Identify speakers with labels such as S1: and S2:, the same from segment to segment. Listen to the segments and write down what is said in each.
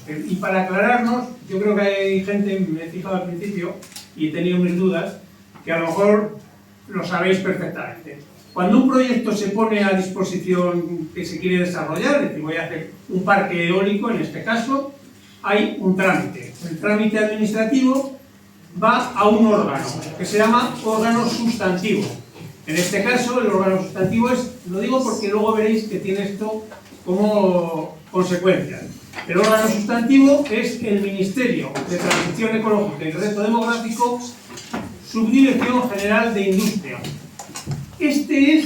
S1: Y para aclararnos, yo creo que hay gente, me he fijado al principio y he tenido mis dudas, que a lo mejor lo sabéis perfectamente. Cuando un proyecto se pone a disposición que se quiere desarrollar, es decir, voy a hacer un parque eólico, en este caso, hay un trámite. El trámite administrativo va a un órgano, que se llama órgano sustantivo. En este caso, el órgano sustantivo es, lo digo porque luego veréis que tiene esto como consecuencia. El órgano sustantivo es el Ministerio de Transición Ecológica y Reto Demográfico, Subdirección General de Industria. Este es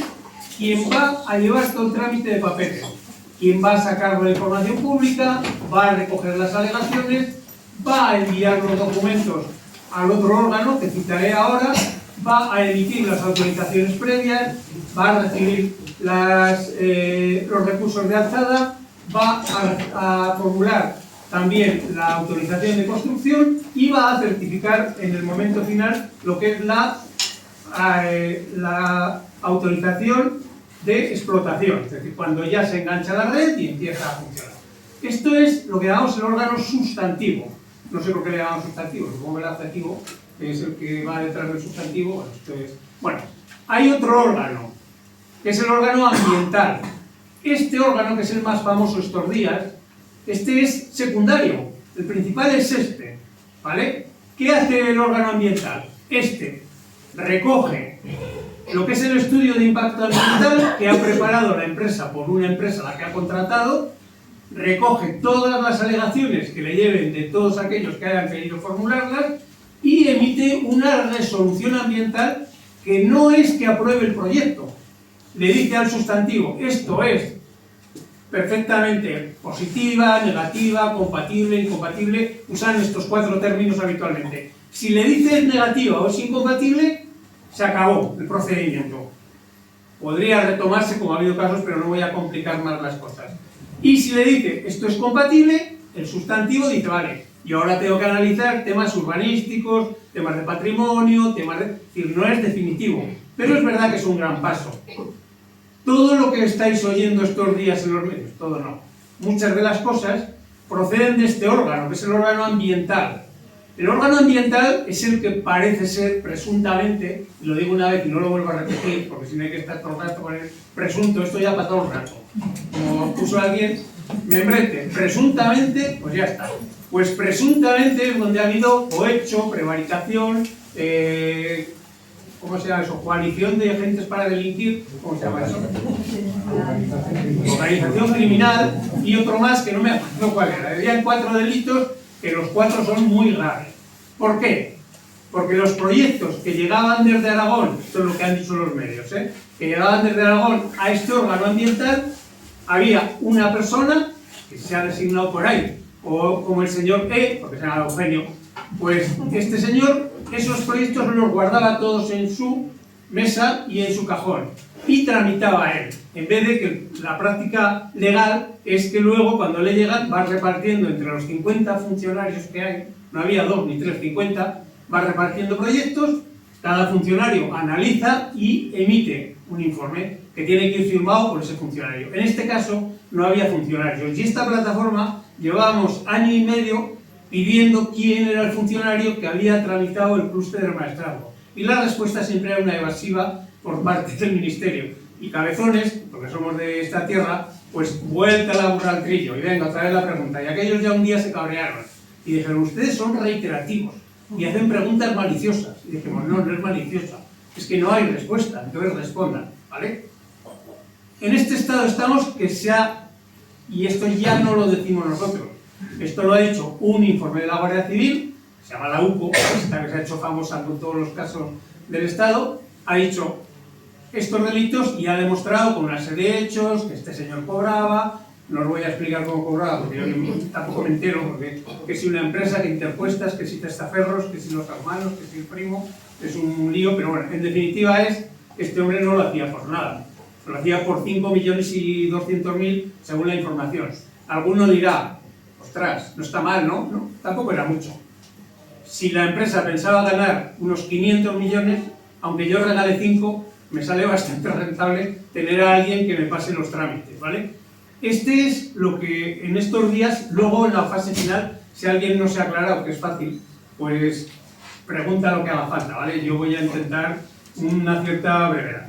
S1: quien va a llevar todo el trámite de papeles, quien va a sacar la información pública, va a recoger las alegaciones, va a enviar los documentos al otro órgano, que citaré ahora, va a emitir las autorizaciones previas, va a recibir los recursos de alzada, va a formular también la autorización de construcción y va a certificar en el momento final lo que es la autorización de explotación, es decir, cuando ya se engancha la red y empieza a funcionar. Esto es lo que llamamos el órgano sustantivo. No sé por qué le llamamos sustantivo, supongo que el adjetivo es el que va detrás del sustantivo. Bueno, hay otro órgano, que es el órgano ambiental. Este órgano, que es el más famoso estos días, este es secundario, el principal es este, ¿vale? ¿Qué hace el órgano ambiental? Este recoge lo que es el estudio de impacto ambiental que ha preparado la empresa por una empresa a la que ha contratado, recoge todas las alegaciones que le lleven de todos aquellos que hayan querido formularlas y emite una resolución ambiental que no es que apruebe el proyecto, le dice al sustantivo, esto es perfectamente positiva, negativa, compatible, incompatible, usan estos 4 términos habitualmente. Si le dice es negativa o es incompatible, se acabó el procedimiento. Podría retomarse, como ha habido casos, pero no voy a complicar más las cosas. Y si le dice esto es compatible, el sustantivo dice, vale, y ahora tengo que analizar temas urbanísticos, temas de patrimonio, temas de... Es decir, no es definitivo, pero es verdad que es un gran paso. Todo lo que estáis oyendo estos días en los medios, todo no. Muchas de las cosas proceden de este órgano, que es el órgano ambiental. El órgano ambiental es el que parece ser, presuntamente, y lo digo una vez y no lo vuelvo a repetir, porque si no hay que estar todo el rato con el presunto, esto ya para todo el rato. Como puso alguien, membrete, presuntamente, pues ya está. Pues presuntamente es donde ha habido cohecho, prevaricación, ¿cómo se llama eso? Coalición de agentes para delinquir, ¿cómo se llama eso? Organización criminal y otro más que no me acuerdo cuál era. Habían 4 delitos que los 4 son muy graves. ¿Por qué? Porque los proyectos que llegaban desde Aragón, esto es lo que han dicho los medios, que llegaban desde Aragón a este órgano ambiental, había una persona que se ha designado por ahí, o como el señor E, porque se llama Eugenio, pues este señor esos proyectos los guardaba todos en su mesa y en su cajón y tramitaba él, en vez de que la práctica legal es que luego cuando le llegan va repartiendo entre los 50 funcionarios que hay, no había 2 ni 3, 50, va repartiendo proyectos, cada funcionario analiza y emite un informe que tiene que ir firmado por ese funcionario. En este caso no había funcionarios y esta plataforma llevábamos año y medio pidiendo quién era el funcionario que había tramitado el clúster del maestrazgo. Y la respuesta siempre era una evasiva por parte del ministerio. Y cabezones, porque somos de esta tierra, pues vuelta la burra al trillo. Y venga, otra vez la pregunta. Y aquellos ya un día se cabrearon. Y dijeron, ustedes son reiterativos y hacen preguntas maliciosas. Y dijimos, no, no es maliciosa. Es que no hay respuesta, entonces respondan, ¿vale? En este estado estamos que se ha... Y esto ya no lo decimos nosotros. Esto lo ha hecho un informe de la Guardia Civil, se llama la UCO, esta que se ha hecho famosa con todos los casos del Estado, ha dicho estos delitos y ha demostrado con una serie de hechos que este señor cobraba, no os voy a explicar cómo cobraba, porque yo tampoco me entero, porque que si una empresa, que interpuestas, que si testaferros, que si los hermanos, que si el primo, es un lío, pero bueno, en definitiva este hombre no lo hacía por nada, lo hacía por 5.200.000 según la información. Alguno dirá, ostras, no está mal, ¿no? No, tampoco era mucho. Si la empresa pensaba ganar unos 500 millones, aunque yo regale 5, me sale bastante rentable tener a alguien que me pase los trámites, ¿vale? Este es lo que en estos días, luego en la fase final, si alguien no se ha aclarado, que es fácil, pues pregunta lo que haga falta, ¿vale? Yo voy a intentar una cierta brevedad.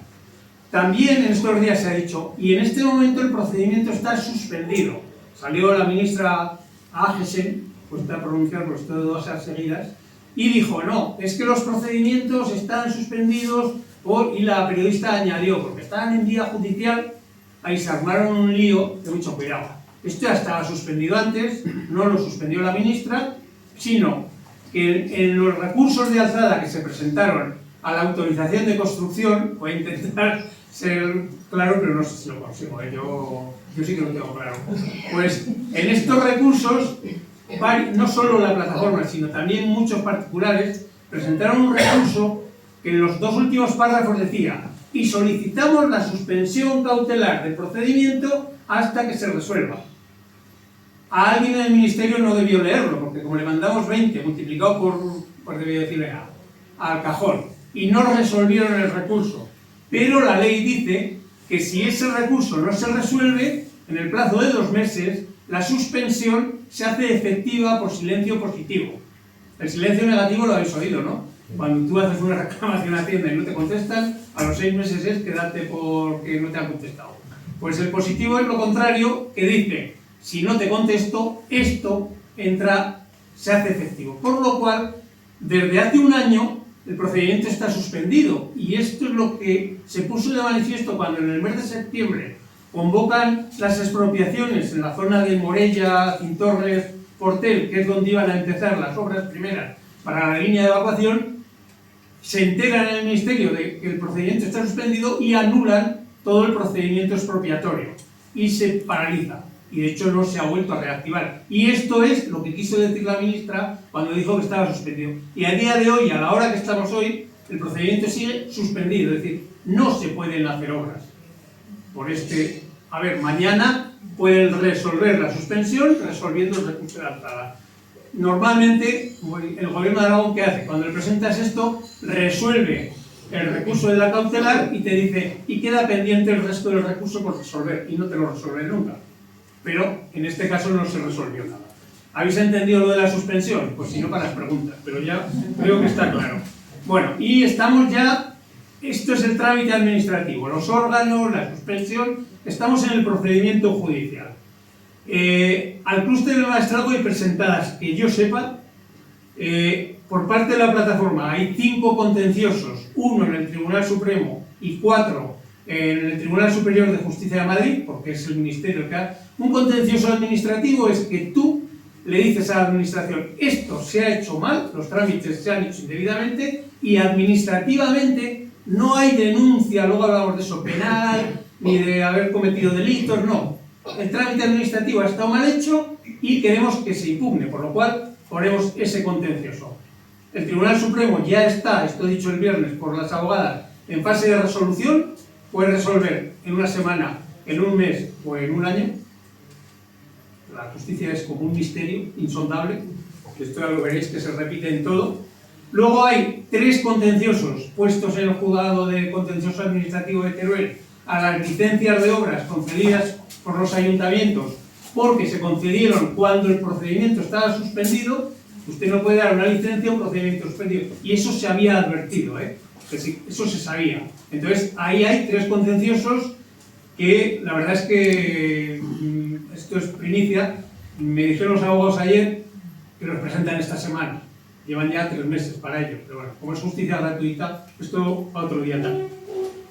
S1: También en estos días se ha dicho, y en este momento el procedimiento está suspendido. Salió la ministra Agesen, pues a pronunciar pues todas esas seguidas, y dijo, no, es que los procedimientos están suspendidos, y la periodista añadió, porque estaban en vía judicial, ahí se armaron un lío de mucho cuidado. Esto ya estaba suspendido antes, no lo suspendió la ministra, sino que en los recursos de alzada que se presentaron a la autorización de construcción, voy a intentar ser claro, pero no sé si lo consigo, yo sí que lo tengo claro. Pues en estos recursos, no solo la plataforma, sino también muchos particulares presentaron un recurso que en los dos últimos párrafos decía: y solicitamos la suspensión cautelar del procedimiento hasta que se resuelva. A alguien en el ministerio no debió leerlo, porque como le mandamos 20 multiplicado por debió decirle al cajón, y no resolvieron el recurso. Pero la ley dice que si ese recurso no se resuelve, en el plazo de 2 meses, la suspensión se hace efectiva por silencio positivo. El silencio negativo lo habéis oído, ¿no? Cuando tú haces una reclamación a Hacienda y no te contestan, a los 6 meses es quedarte porque no te han contestado. Pues el positivo es lo contrario, que dice, si no te contesto, esto se hace efectivo. Por lo cual, desde hace un año, el procedimiento está suspendido. Y esto es lo que se puso de manifiesto cuando en el mes de septiembre convocan las expropiaciones en la zona de Morella, Cintorres, Portel, que es donde iban a empezar las obras primeras para la línea de evacuación. Se enteran en el ministerio de que el procedimiento está suspendido y anulan todo el procedimiento expropiatorio y se paraliza, y de hecho no se ha vuelto a reactivar. Y esto es lo que quiso decir la ministra cuando dijo que estaba suspendido. Y a día de hoy, a la hora que estamos hoy, el procedimiento sigue suspendido, es decir, no se pueden hacer obras. Mañana pueden resolver la suspensión resolviendo el recurso de alzada. Normalmente, el gobierno de Aragón, ¿qué hace? Cuando le presentas esto, resuelve el recurso de la cautelar y te dice, y queda pendiente el resto del recurso por resolver, y no te lo resuelve nunca. Pero en este caso no se resolvió nada. ¿Habéis entendido lo de la suspensión? Pues si no, para las preguntas, pero ya creo que está claro. Bueno, y estamos ya, esto es el trámite administrativo, los órganos, la suspensión, estamos en el procedimiento judicial. Al clúster del magistrado hay presentadas, que yo sepa, por parte de la plataforma hay 5 contenciosos, 1 en el Tribunal Supremo y 4 en el Tribunal Superior de Justicia de Madrid, porque es el ministerio el que ha... Un contencioso administrativo es que tú le dices a la administración, esto se ha hecho mal, los trámites se han hecho indebidamente, y administrativamente no hay denuncia, luego hablamos de eso, penal, ni de haber cometido delitos, no. El trámite administrativo ha estado mal hecho y queremos que se impugne, por lo cual ponemos ese contencioso. El Tribunal Supremo ya está, esto he dicho el viernes por las abogadas, en fase de resolución, puede resolver en una semana, en un mes o en un año. La justicia es como un misterio insondable, esto ya lo veréis que se repite en todo. Luego hay 3 contenciosos puestos en el juzgado de contencioso administrativo de Teruel a las licencias de obras concedidas por los ayuntamientos, porque se concedieron cuando el procedimiento estaba suspendido. Usted no puede dar una licencia a un procedimiento suspendido, y eso se había advertido, eso se sabía. Entonces ahí hay 3 contenciosos que la verdad es que esto es primicia. Me dijeron los abogados ayer que los presentan esta semana, llevan ya 3 meses para ello, pero bueno, como es justicia gratuita, esto a otro día también.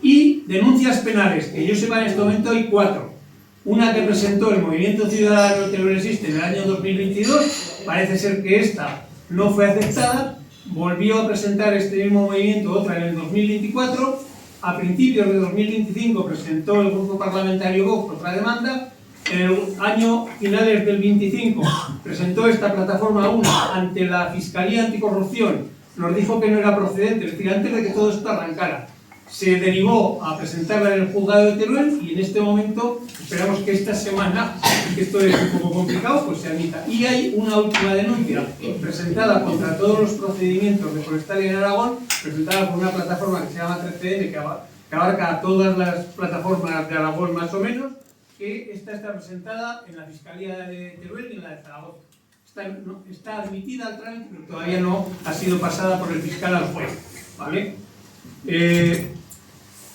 S1: Y denuncias penales, que yo sepa en este momento hay 4. Una que presentó el Movimiento Ciudadano Teruel Existe en el año 2022, parece ser que esta no fue aceptada, volvió a presentar este mismo movimiento otra en el 2024, a principios de 2025 presentó el grupo parlamentario Vox otra demanda, en el año finales del 25 presentó esta plataforma una ante la Fiscalía Anticorrupción, nos dijo que no era procedente, es decir, antes de que todo esto arrancara. Se derivó a presentarla en el juzgado de Teruel y en este momento esperamos que esta semana, que esto es un poco complicado, pues se admita. Y hay una última denuncia presentada contra todos los procedimientos de forestalia en Aragón, presentada por una plataforma que se llama 13N, que abarca a todas las plataformas de Aragón más o menos, que esta está presentada en la Fiscalía de Teruel y en la de Zaragoza. Está admitida al trámite, pero todavía no ha sido pasada por el fiscal al juez, ¿vale?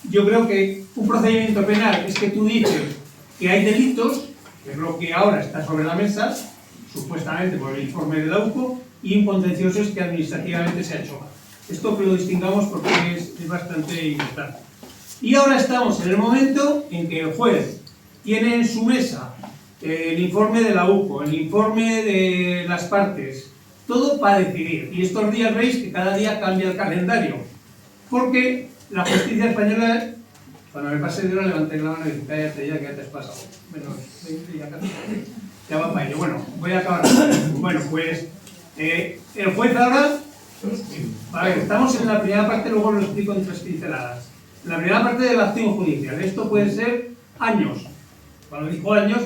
S1: Yo creo que un procedimiento penal es que tú dices que hay delitos, que es lo que ahora está sobre la mesa, supuestamente por el informe de la UCO, y un contencioso es que administrativamente se ha hecho mal. Esto que lo distingamos porque es bastante importante. Y ahora estamos en el momento en que el juez tiene en su mesa el informe de la UCO, el informe de las partes, todo para decidir. Y estos días veis que cada día cambia el calendario, porque la justicia española, cuando me pase de hora, levanté la mano y dije, cállate ya, que ya te has pasado. Bueno, ya va para ello. Bueno, voy a acabar. Bueno, pues el juez ahora, a ver, estamos en la primera parte, luego lo explico en 3 pinceladas. En la primera parte de la acción judicial, esto puede ser años. Cuando digo años,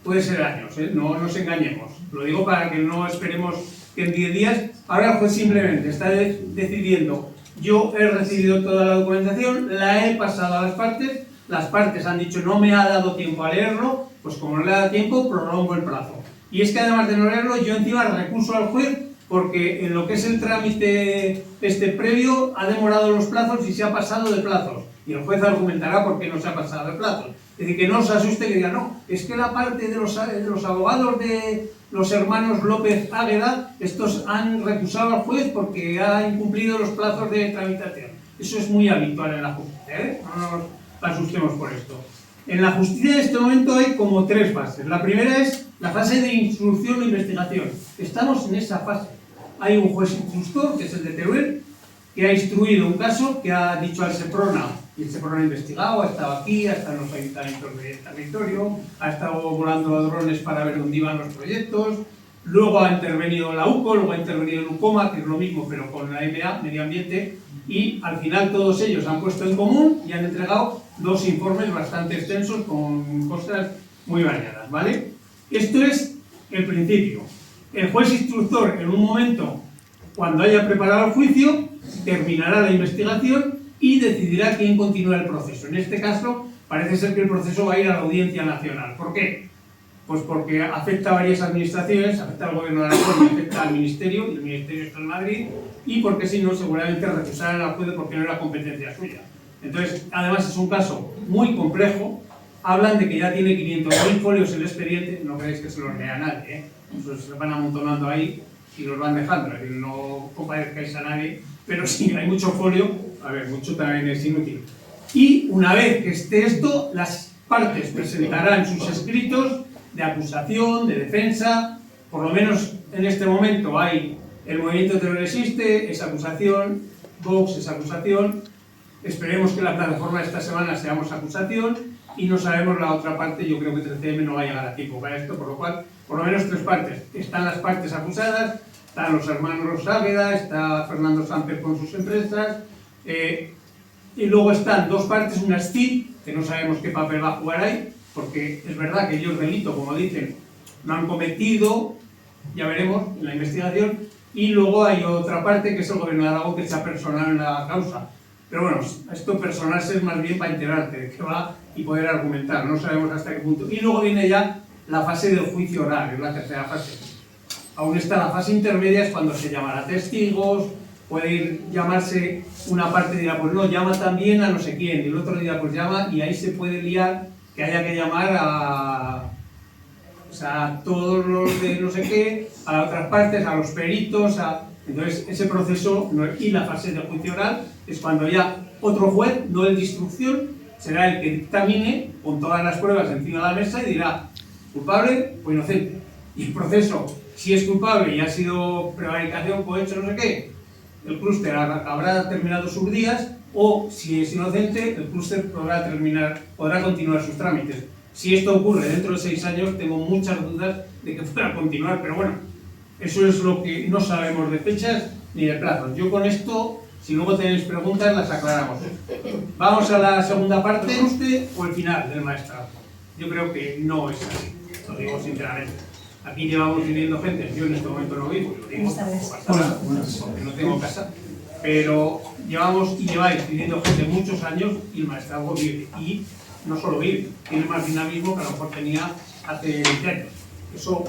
S1: puede ser años, no nos engañemos. Lo digo para que no esperemos que en 10 días. Ahora el juez simplemente está decidiendo. Yo he recibido toda la documentación, la he pasado a las partes han dicho no me ha dado tiempo a leerlo, pues como no le ha dado tiempo, prolongo el plazo. Y es que además de no leerlo, yo encima recurso al juez porque en lo que es el trámite previo ha demorado los plazos y se ha pasado de plazos. Y el juez argumentará por qué no se ha pasado de plazos. Es decir, que no os asuste que diga, no, es que la parte de los abogados de los hermanos López Águeda, estos han recusado al juez porque ha incumplido los plazos de tramitación. Eso es muy habitual en la justicia, no nos asustemos por esto. En la justicia en este momento hay como 3 fases. La primera es la fase de instrucción o investigación. Estamos en esa fase. Hay un juez instructor, que es el de Teruel, que ha instruido un caso, que ha dicho al Seprona, y el Seprona ha investigado, ha estado aquí, ha estado en los ayuntamientos del territorio, ha estado volando a drones para ver dónde iban los proyectos, luego ha intervenido la UCO, luego ha intervenido el UCOMA, que es lo mismo pero con la MA, Medio Ambiente, y al final todos ellos han puesto en común y han entregado 2 informes bastante extensos con cosas muy variadas, ¿vale? Esto es el principio. El juez instructor en un momento, cuando haya preparado el juicio, terminará la investigación y decidirá quién continúa el proceso. En este caso, parece ser que el proceso va a ir a la Audiencia Nacional. ¿Por qué? Pues porque afecta a varias administraciones, afecta al Gobierno de Aragón y afecta al Ministerio, y el Ministerio está en Madrid, y porque si no, seguramente recusarán al juez porque no era competencia suya. Entonces, además es un caso muy complejo. Hablan de que ya tiene 500.000 folios el expediente, no creéis que se los lea nadie, ¿eh? Esos se van amontonando ahí y los van dejando, es decir, no compadezcáis a nadie, pero sí, hay mucho folio, a ver, mucho también es inútil. Y una vez que esté esto, las partes presentarán sus escritos de acusación, de defensa, por lo menos en este momento hay el movimiento Teruel existe, es acusación, Vox es acusación, esperemos que la plataforma de esta semana seamos acusación, y no sabemos la otra parte. Yo creo que 13M no va a llegar a tiempo para esto, por lo cual, por lo menos 3 partes. Están las partes acusadas, están los hermanos Águeda, está Fernando Samper con sus empresas, y luego están 2 partes, una STID, que no sabemos qué papel va a jugar ahí, porque es verdad que ellos delito, como dicen, no han cometido, ya veremos en la investigación, y luego hay otra parte que es el Gobierno de Aragón que se ha personado en la causa. Pero bueno, esto personarse es más bien para enterarte de qué va y poder argumentar, no sabemos hasta qué punto. Y luego viene ya la fase del juicio oral, es la tercera fase. Aún está la fase intermedia, es cuando se llamará testigos, puede llamarse una parte y dirá, pues no, llama también a no sé quién, y el otro dirá, pues llama, y ahí se puede liar que haya que llamar a todos los de no sé qué, a otras partes, a los peritos, Entonces ese proceso y la fase de juicio oral es cuando ya otro juez, no el de instrucción, será el que dictamine con todas las pruebas encima de la mesa y dirá culpable o inocente. Y el proceso, si es culpable y ha sido prevaricación, cohecho, no sé qué, el clúster habrá terminado sus días, o si es inocente, el clúster podrá continuar sus trámites. Si esto ocurre dentro de 6 años, tengo muchas dudas de que pueda continuar, pero bueno, eso es lo que no sabemos de fechas ni de plazos. Yo con esto, si luego tenéis preguntas, las aclaramos. Vamos a la segunda parte, ¿usted o el final del maestrado? Yo creo que no es así, lo digo sinceramente. Aquí llevamos viniendo gente, yo en este momento no vivo, lo digo porque no tengo casa, pero lleváis viniendo gente muchos años y el maestrado vive. Y no solo vive, tiene más dinamismo que a lo mejor tenía hace 20 años. Eso,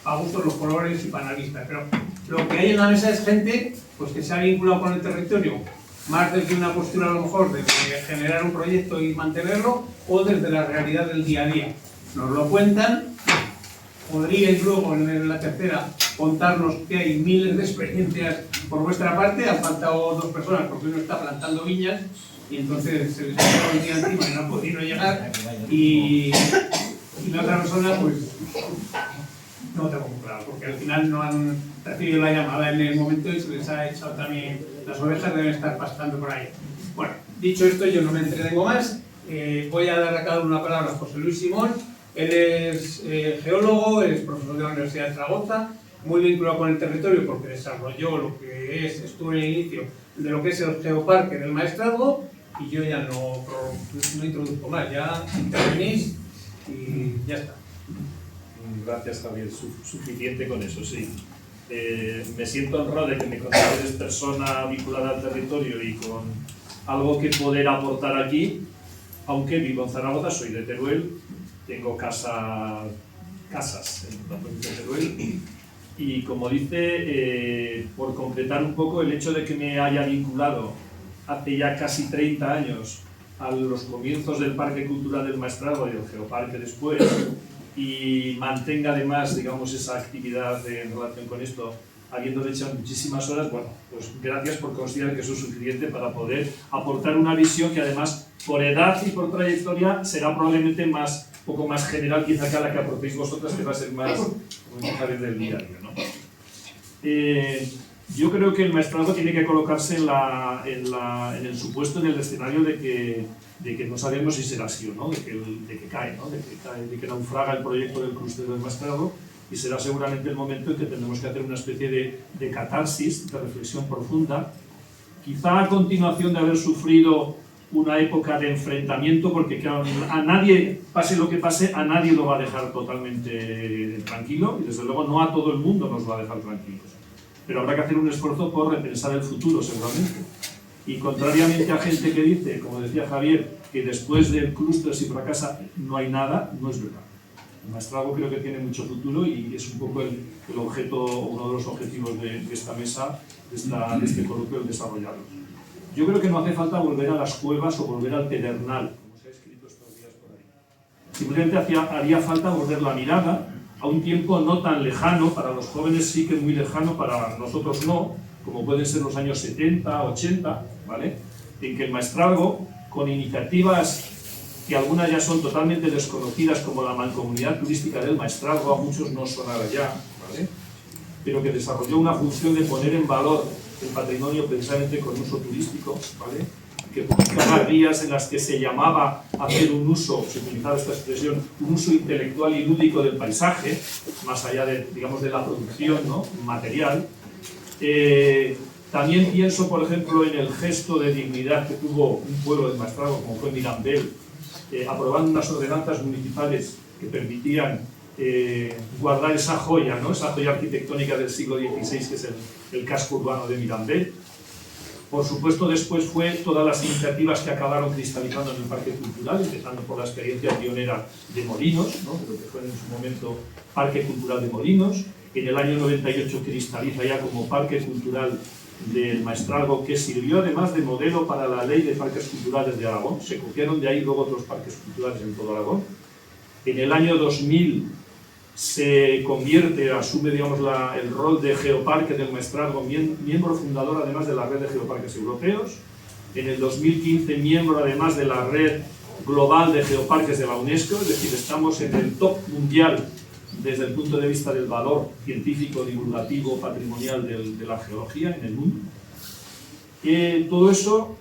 S1: a gustos los colores y panalistas, pero lo que hay en la mesa es gente pues, que se ha vinculado con el territorio, más desde una postura a lo mejor de generar un proyecto y mantenerlo, o desde la realidad del día a día. Nos lo cuentan, podríais luego en la tercera contarnos que hay miles de experiencias por vuestra parte, han faltado 2 personas porque uno está plantando viñas y entonces se les ha quedado el día encima y no ha podido llegar, y la otra persona pues no tengo muy claro, porque al final no han recibido la llamada en el momento y se les ha echado también, las ovejas deben estar pastando por ahí. Bueno, dicho esto, yo no me entretengo más, voy a dar a cada uno una palabra a José Luis Simón. Él es geólogo, es profesor de la Universidad de Zaragoza, muy vinculado con el territorio porque desarrolló lo que estuvo en el inicio de lo que es el geoparque del Maestrazgo, y yo ya no introduzco más, ya intervenís y ya está.
S2: Gracias, Javier. Suficiente con eso, sí. Me siento honrado de que me consideres persona vinculada al territorio y con algo que poder aportar aquí, aunque vivo en Zaragoza, soy de Teruel, tengo casas en la provincia de Teruel, y como dice, por completar un poco el hecho de que me haya vinculado hace ya casi 30 años a los comienzos del Parque Cultural del Maestrazgo y del Geoparque después, y mantenga además, digamos, esa actividad en relación con esto, habiéndole echado muchísimas horas, bueno, pues gracias por considerar que eso es suficiente para poder aportar una visión que además, por edad y por trayectoria, será probablemente poco más general quizá que a la que aportéis vosotras, que va a ser más del día a día, ¿no? Yo creo que el Maestrazgo tiene que colocarse en el supuesto, en el escenario de que no sabemos si será así o no, de que cae, ¿no? de que naufraga el proyecto del clúster del Maestrazgo, y será seguramente el momento en que tendremos que hacer una especie de catarsis, de reflexión profunda, quizá a continuación de haber sufrido una época de enfrentamiento, porque claro, a nadie, pase lo que pase, a nadie lo va a dejar totalmente tranquilo, y desde luego no a todo el mundo nos va a dejar tranquilos. Pero habrá que hacer un esfuerzo por repensar el futuro, seguramente. Y contrariamente a gente que dice, como decía Javier, que después del clúster, si fracasa, no hay nada, no es verdad. El Maestrazgo creo que tiene mucho futuro y es un poco el objeto, uno de los objetivos de esta mesa, de este coloquio, el desarrollarlos. Yo creo que no hace falta volver a las cuevas o volver al pedernal, como se ha escrito estos días por ahí. Simplemente haría falta volver la mirada a un tiempo no tan lejano, para los jóvenes sí que muy lejano, para nosotros no, como pueden ser los años 70, 80, ¿vale? En que el Maestrazgo, con iniciativas que algunas ya son totalmente desconocidas, como la Mancomunidad Turística del Maestrazgo, a muchos no sonará ya, ¿vale? Pero que desarrolló una función de poner en valor el patrimonio precisamente con uso turístico, ¿vale? Que publicaba guías en las que se llamaba a hacer un uso, se utilizaba esta expresión, un uso intelectual y lúdico del paisaje, más allá de, digamos, de la producción, ¿no?, material. También pienso, por ejemplo, en el gesto de dignidad que tuvo un pueblo del Maestrazgo, como fue Mirambel, aprobando unas ordenanzas municipales que permitían guardar esa joya, ¿no?, esa joya arquitectónica del siglo XVI, que es el casco urbano de Mirambel. Por supuesto, después fue todas las iniciativas que acabaron cristalizando en el Parque Cultural, empezando por la experiencia pionera de Molinos, ¿no?, lo que fue en su momento Parque Cultural de Molinos. En el año 98 cristaliza ya como Parque Cultural del Maestrazgo, que sirvió además de modelo para la Ley de Parques Culturales de Aragón. Se copiaron de ahí luego otros parques culturales en todo Aragón. En el año 2000 se convierte, asume, digamos, el rol de geoparque del Maestrazgo, miembro fundador además de la red de geoparques europeos. En el 2015 miembro además de la red global de geoparques de la UNESCO, es decir, estamos en el top mundial desde el punto de vista del valor científico, divulgativo, patrimonial de la geología en el mundo. Todo eso,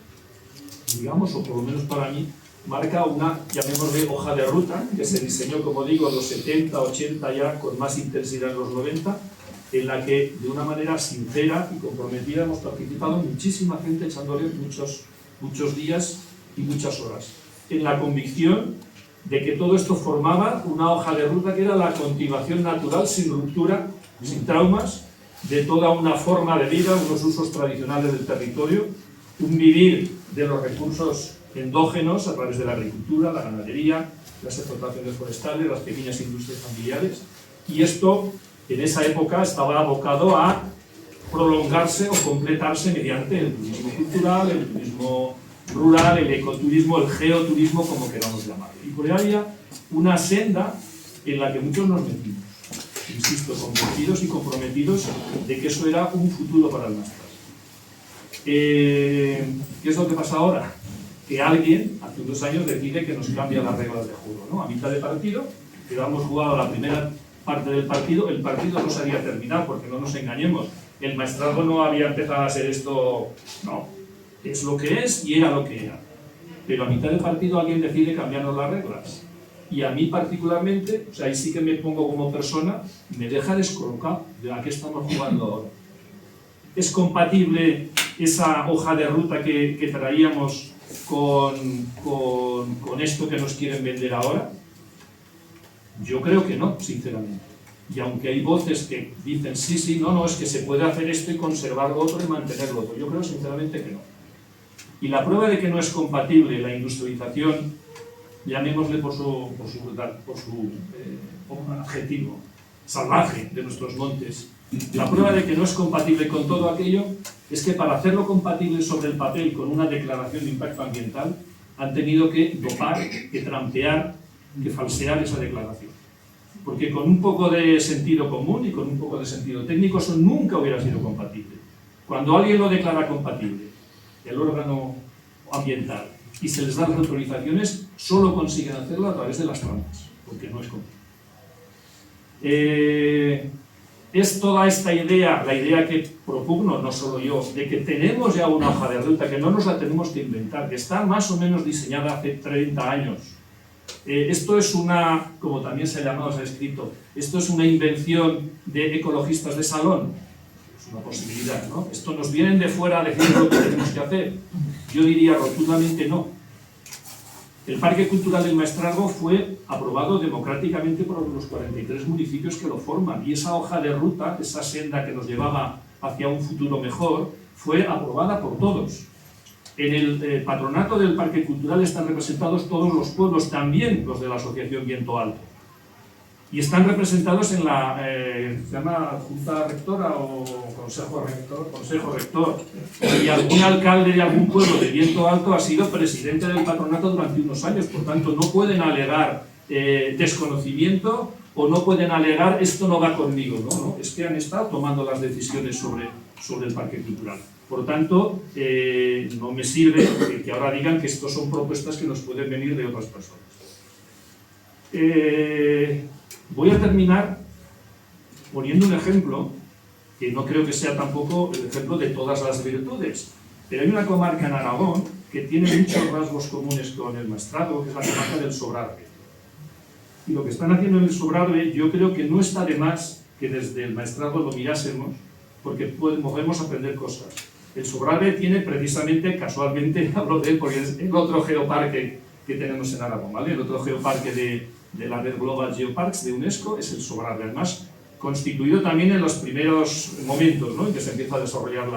S2: digamos, o por lo menos para mí, marca una, llamémosle, hoja de ruta, que se diseñó, como digo, en los 70, 80 ya, con más intensidad en los 90, en la que, de una manera sincera y comprometida, hemos participado muchísima gente, echándole muchos días y muchas horas, en la convicción de que todo esto formaba una hoja de ruta que era la continuación natural, sin ruptura, sin traumas, de toda una forma de vida, unos usos tradicionales del territorio, un vivir de los recursos endógenos a través de la agricultura, la ganadería, las explotaciones forestales, las pequeñas industrias familiares, y esto en esa época estaba abocado a prolongarse o completarse mediante el turismo cultural, el turismo rural, el ecoturismo, el geoturismo, como queramos llamarlo. Y por ahí había una senda en la que muchos nos metimos, insisto, convencidos y comprometidos de que eso era un futuro para el Maestrazgo. ¿Qué es lo que pasa ahora? Que alguien, hace unos años, decide que nos cambia las reglas de juego, ¿no? A mitad de partido, quedamos jugado la primera parte del partido, el partido no se había terminado, porque no nos engañemos, el Maestrazgo no había empezado a ser esto, no, es lo que es y era lo que era. Pero a mitad del partido alguien decide cambiarnos las reglas. Y a mí particularmente, o sea, ahí sí que me pongo como persona, me deja descolocado de a qué estamos jugando ahora. ¿Es compatible esa hoja de ruta que traíamos con esto que nos quieren vender ahora? Yo creo que no, sinceramente. Y aunque hay voces que dicen sí, sí, no, es que se puede hacer esto y conservar lo otro y mantener lo otro. Yo creo sinceramente que no. Y la prueba de que no es compatible la industrialización, llamémosle por su adjetivo, salvaje de nuestros montes, la prueba de que no es compatible con todo aquello es que para hacerlo compatible sobre el papel con una declaración de impacto ambiental han tenido que dopar, que trampear, que falsear esa declaración. Porque con un poco de sentido común y con un poco de sentido técnico eso nunca hubiera sido compatible. Cuando alguien lo declara compatible, el órgano ambiental, y se les da las autorizaciones, solo consiguen hacerlo a través de las trampas, porque no es compatible. Es toda esta idea, la idea que propugno, no solo yo, de que tenemos ya una hoja de ruta, que no nos la tenemos que inventar, que está más o menos diseñada hace 30 años. Esto es una, como también se ha llamado, se ha escrito, esto es una invención de ecologistas de salón. Es una posibilidad, ¿no? Esto nos vienen de fuera a decir lo que tenemos que hacer. Yo diría rotundamente no. El Parque Cultural del Maestrazgo fue aprobado democráticamente por los 43 municipios que lo forman, y esa hoja de ruta, esa senda que nos llevaba hacia un futuro mejor, fue aprobada por todos. En el patronato del Parque Cultural están representados todos los pueblos, también los de la Asociación Viento Alto. Y están representados en la, ¿se llama Junta Rectora o Consejo Rector? Y algún alcalde de algún pueblo de Viento Alto ha sido presidente del patronato durante unos años, por tanto no pueden alegar desconocimiento o no pueden alegar esto no va conmigo, ¿no? Es que han estado tomando las decisiones sobre el Parque Cultural. Por tanto, no me sirve que ahora digan que estos son propuestas que nos pueden venir de otras personas. Voy a terminar poniendo un ejemplo, que no creo que sea tampoco el ejemplo de todas las virtudes, pero hay una comarca en Aragón que tiene muchos rasgos comunes con el Maestrazgo, que es la comarca del Sobrarbe. Y lo que están haciendo en el Sobrarbe, yo creo que no está de más que desde el Maestrazgo lo mirásemos, porque podemos aprender cosas. El Sobrarbe tiene precisamente, casualmente, hablo de él porque es el otro geoparque que tenemos en Aragón, ¿vale? El otro geoparque de la red Global Geoparks de UNESCO es el Sobrarbe, además constituido también en los primeros momentos, ¿no?, en que se empieza a desarrollar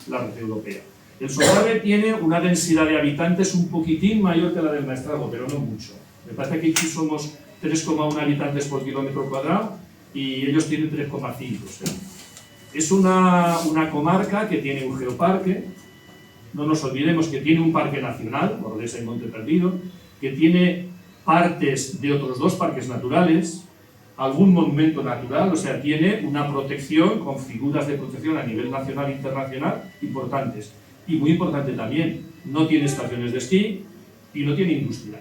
S2: la red europea. El Sobrarbe tiene una densidad de habitantes un poquitín mayor que la del Maestrazgo, pero no mucho. Me parece que aquí somos 3,1 habitantes por kilómetro cuadrado y ellos tienen 3,5. O sea, es una comarca que tiene un geoparque, no nos olvidemos que tiene un parque nacional, Ordesa y Monte Perdido, que tiene partes de otros 2 parques naturales, algún monumento natural, o sea, tiene una protección con figuras de protección a nivel nacional e internacional importantes. Y muy importante también, no tiene estaciones de esquí y no tiene industria.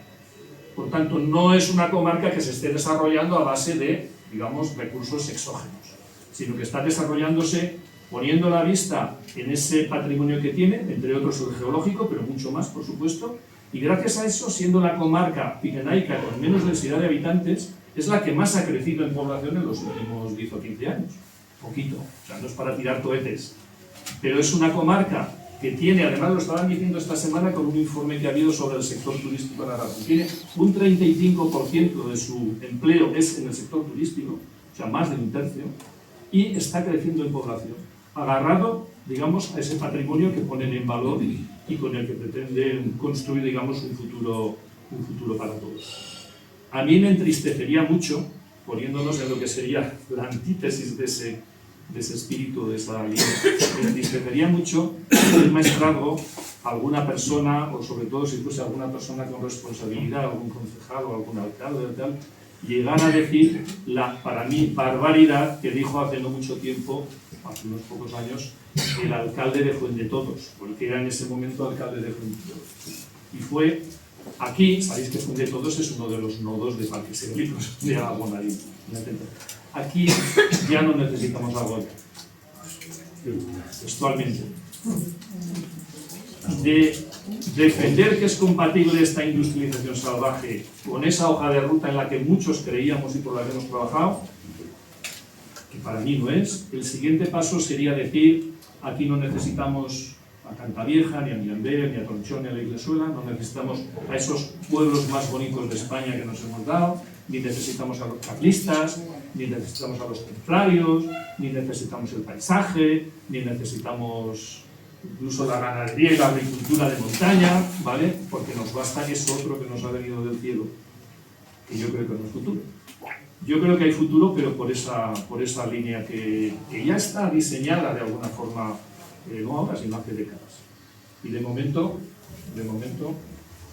S2: Por tanto, no es una comarca que se esté desarrollando a base de, digamos, recursos exógenos, sino que está desarrollándose poniendo la vista en ese patrimonio que tiene, entre otros el geológico, pero mucho más, por supuesto, y gracias a eso, siendo la comarca pirenaica con menos densidad de habitantes, es la que más ha crecido en población en los últimos 10 o 15 años. Poquito, o sea, no es para tirar cohetes. Pero es una comarca que tiene, además lo estaban diciendo esta semana con un informe que ha habido sobre el sector turístico en Aragón, tiene un 35% de su empleo es en el sector turístico, o sea, más de un tercio, y está creciendo en población, agarrado digamos, a ese patrimonio que ponen en valor y con el que pretenden construir, digamos, un futuro para todos. A mí me entristecería mucho, poniéndonos en lo que sería la antítesis de ese espíritu, de esa línea, me entristecería mucho el maestrazgo, alguna persona, o sobre todo si fuese alguna persona con responsabilidad, algún concejal o algún alcalde o tal, llegar a decir la, para mí, barbaridad que dijo hace no mucho tiempo, hace unos pocos años, el alcalde de Fuendetodos, porque era en ese momento alcalde de Fuendetodos. Y fue aquí, sabéis que Fuendetodos es uno de los nodos de parques eólicos de agua marina. Aquí ya no necesitamos agua, textualmente. De defender que es compatible esta industrialización salvaje con esa hoja de ruta en la que muchos creíamos y por la que hemos trabajado, que para mí no es, el siguiente paso sería decir, aquí no necesitamos a Cantavieja, ni a Mirandés, ni a Tronchón, ni a la Iglesuela, no necesitamos a esos pueblos más bonitos de España que nos hemos dado, ni necesitamos a los carlistas, ni necesitamos a los templarios, ni necesitamos el paisaje, ni necesitamos incluso la ganadería y la agricultura de montaña, ¿vale? Porque nos basta eso otro que nos ha venido del cielo, que yo creo que no es futuro. Yo creo que hay futuro, pero por esa línea que ya está diseñada de alguna forma, no ahora, sino hace décadas. Y de momento...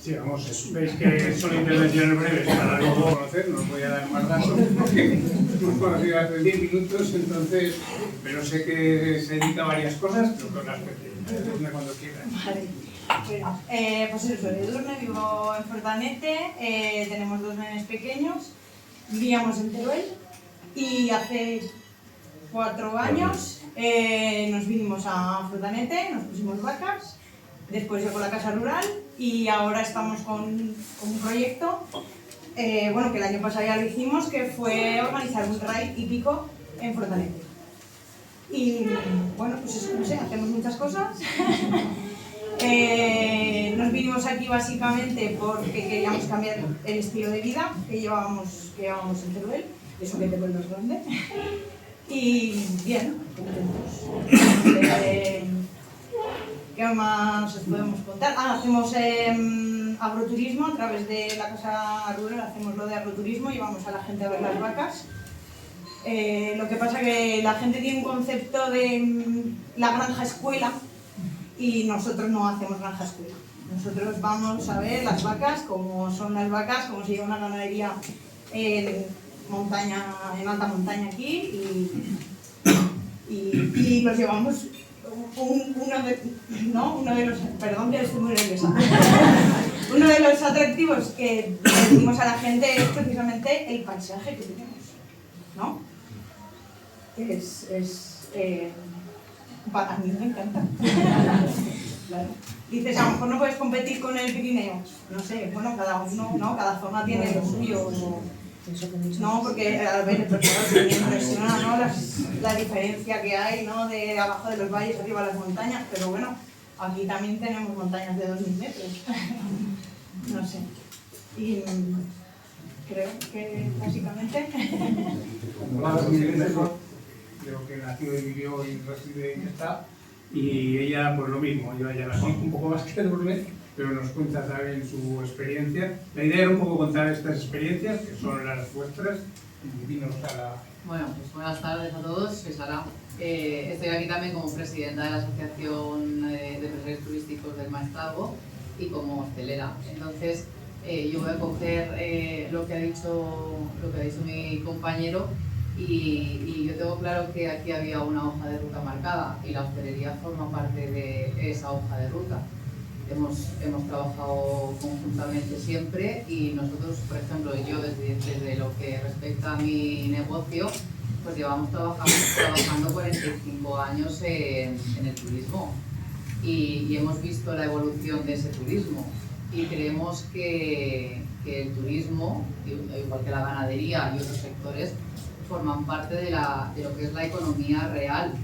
S1: Sí, vamos, veis que son intervenciones breves para luego conocer, no os voy a dar más datos porque hemos conocido hace 10 minutos, entonces, pero sé que se dedica a varias cosas, pero con las que cuando quieran.
S3: Vale. Bueno, pues eso, soy Edurne, vivo en Fortanete, tenemos 2 nenes pequeños, vivíamos en Teruel y hace 4 años nos vinimos a Fortanete, nos pusimos vacas. Después llegó la casa rural y ahora estamos con un proyecto, bueno, que el año pasado ya lo hicimos, que fue organizar un raid hípico en Fortanete. Y bueno, pues eso, no sé, hacemos muchas cosas. Nos vinimos aquí básicamente porque queríamos cambiar el estilo de vida que llevábamos en Teruel, eso que Teruel no es grande. Y bien, contentos. ¿Qué más os podemos contar? Hacemos agroturismo a través de la Casa Rural, hacemos lo de agroturismo, llevamos a la gente a ver las vacas. Lo que pasa que la gente tiene un concepto de la granja escuela y nosotros no hacemos granja escuela. Nosotros vamos a ver las vacas, cómo son las vacas, cómo se lleva una ganadería en alta montaña aquí y los llevamos. Uno de los, perdón que estoy muy nerviosa. Uno de los atractivos que decimos a la gente es precisamente el paisaje que tenemos, ¿no? Para mí me encanta. Claro. Dices, a lo mejor no puedes competir con el Pirineo, no sé, bueno, cada uno, ¿no? Cada zona tiene lo suyo. No, porque a ver, me impresiona, ¿no? la diferencia que hay, ¿no? De abajo de los valles, arriba de las montañas, pero bueno, aquí también tenemos montañas de 2000 metros. No sé. Y creo que básicamente...
S1: Creo que nació y vivió y reside y está. Y ella, pues lo mismo, yo ya la conozco un poco más que Edurne, pero nos cuenta también su experiencia. La idea era un poco contar estas experiencias, que son las vuestras, y dinos a la...
S4: Bueno, pues buenas tardes a todos, soy Sara. Estoy aquí también como presidenta de la Asociación de Empresarios Turísticos del Maestrazgo y como hostelera. Entonces, yo voy a coger lo que ha dicho mi compañero y yo tengo claro que aquí había una hoja de ruta marcada y la hostelería forma parte de esa hoja de ruta. Hemos trabajado conjuntamente siempre y nosotros, por ejemplo, yo desde lo que respecta a mi negocio, pues llevamos trabajando 45 años en el turismo y hemos visto la evolución de ese turismo y creemos que el turismo, igual que la ganadería y otros sectores, forman parte de lo que es la economía real